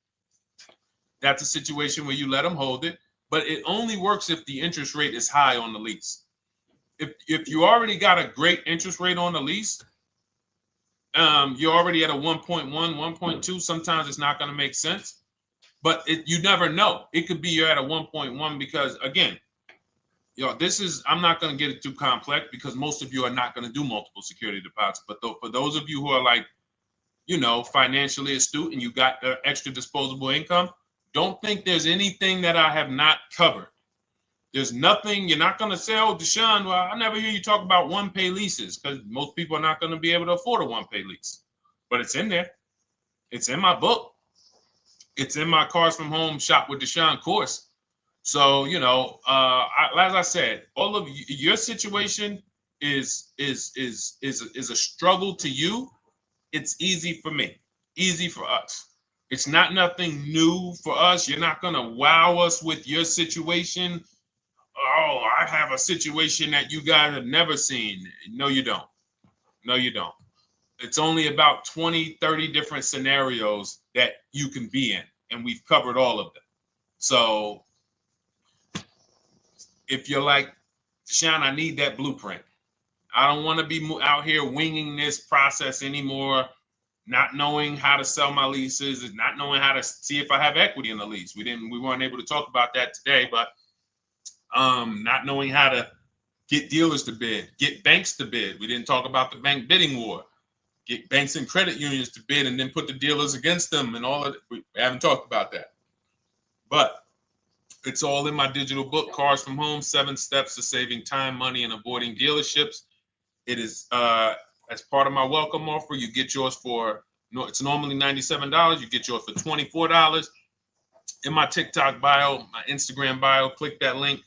That's a situation where you let them hold it, but it only works if the interest rate is high on the lease. If you already got a great interest rate on the lease, you're already at a 1.1, 1.2. Sometimes it's not going to make sense, but you never know. It could be you're at a 1.1 because, again, I'm not going to get it too complex because most of you are not going to do multiple security deposits. But for those of you who are like, financially astute and you got extra disposable income, don't think there's anything that I have not covered. There's nothing. You're not going to say, oh, Deshone, well, I never hear you talk about one-pay leases, because most people are not going to be able to afford a one-pay lease. But it's in there. It's in my book. It's in my Cars from Home Shop with Deshone course. So, as I said, all of your situation is a struggle to you. It's easy for me, easy for us. It's nothing new for us. You're not going to wow us with your situation. Oh, I have a situation that you guys have never seen. No, you don't. No, you don't. It's only about 20, 30 different scenarios that you can be in, and we've covered all of them. So if you're like, Deshone, I need that blueprint. I don't want to be out here winging this process anymore, not knowing how to sell my leases and not knowing how to see if I have equity in the lease. We weren't able to talk about that today, but not knowing how to get dealers to bid, get banks to bid. We didn't talk about the bank bidding war. Get banks and credit unions to bid and then put the dealers against them and all of it. We haven't talked about that. But it's all in my digital book, Cars from Home, 7 Steps to Saving Time, Money, and Avoiding Dealerships. It is as part of my welcome offer. You get yours it's normally $97. You get yours for $24. In my TikTok bio, my Instagram bio, click that link,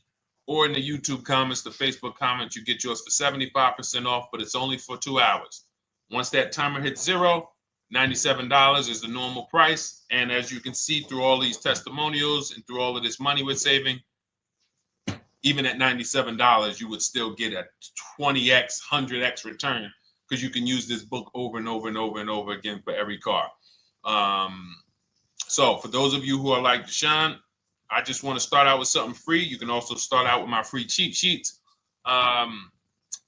or in the YouTube comments, the Facebook comments, you get yours for 75% off, but it's only for 2 hours. Once that timer hits 0, $97 is the normal price. And as you can see through all these testimonials and through all of this money we're saving, even at $97, you would still get a 20x, 100x return, because you can use this book over and over and over and over again for every car. So for those of you who are like, Deshone, I just want to start out with something free. You can also start out with my free cheat sheets.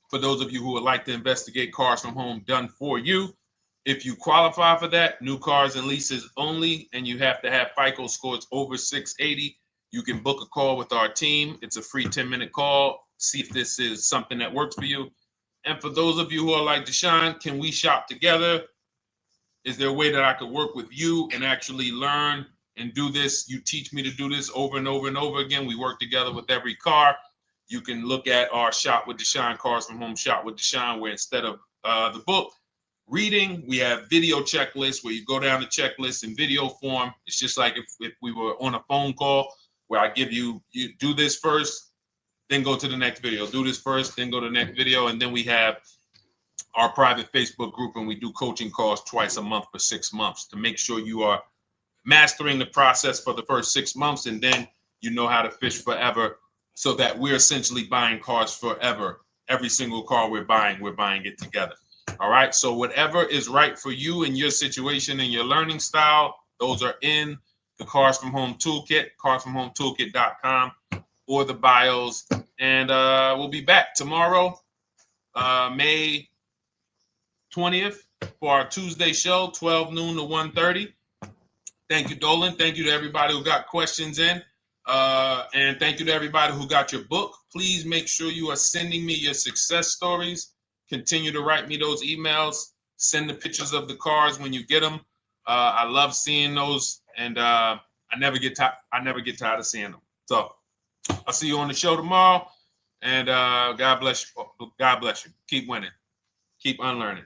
For those of you who would like to investigate Cars from Home done for you, if you qualify for that, new cars and leases only, and you have to have FICO scores over 680, you can book a call with our team. It's a free 10-minute call. See if this is something that works for you. And for those of you who are like, Deshone, can we shop together? Is there a way that I could work with you and actually learn and do this? You teach me to do this over and over and over again. We work together with every car. You can look at our Shop with Deshone, Cars from Home Shop with Deshone, where instead of the book reading, we have video checklists where you go down the checklist in video form. It's just like if we were on a phone call, where I give you do this first, then go to the next video. Do this first, then go to the next video. And then we have our private Facebook group, and we do coaching calls twice a month for 6 months to make sure you are mastering the process for the first 6 months, and then you know how to fish forever so that we're essentially buying cars forever. Every single car we're buying it together. All right. So whatever is right for you and your situation and your learning style, those are in the Cars from Home Toolkit, carsfromhometoolkit.com, or the bios. And we'll be back tomorrow, May 20th, for our Tuesday show, 12 noon to 1:30. Thank you, Dolan. Thank you to everybody who got questions in. And thank you to everybody who got your book. Please make sure you are sending me your success stories. Continue to write me those emails. Send the pictures of the cars when you get them. I love seeing those, and I never get tired of seeing them. So I'll see you on the show tomorrow. And God bless you. God bless you. Keep winning. Keep unlearning.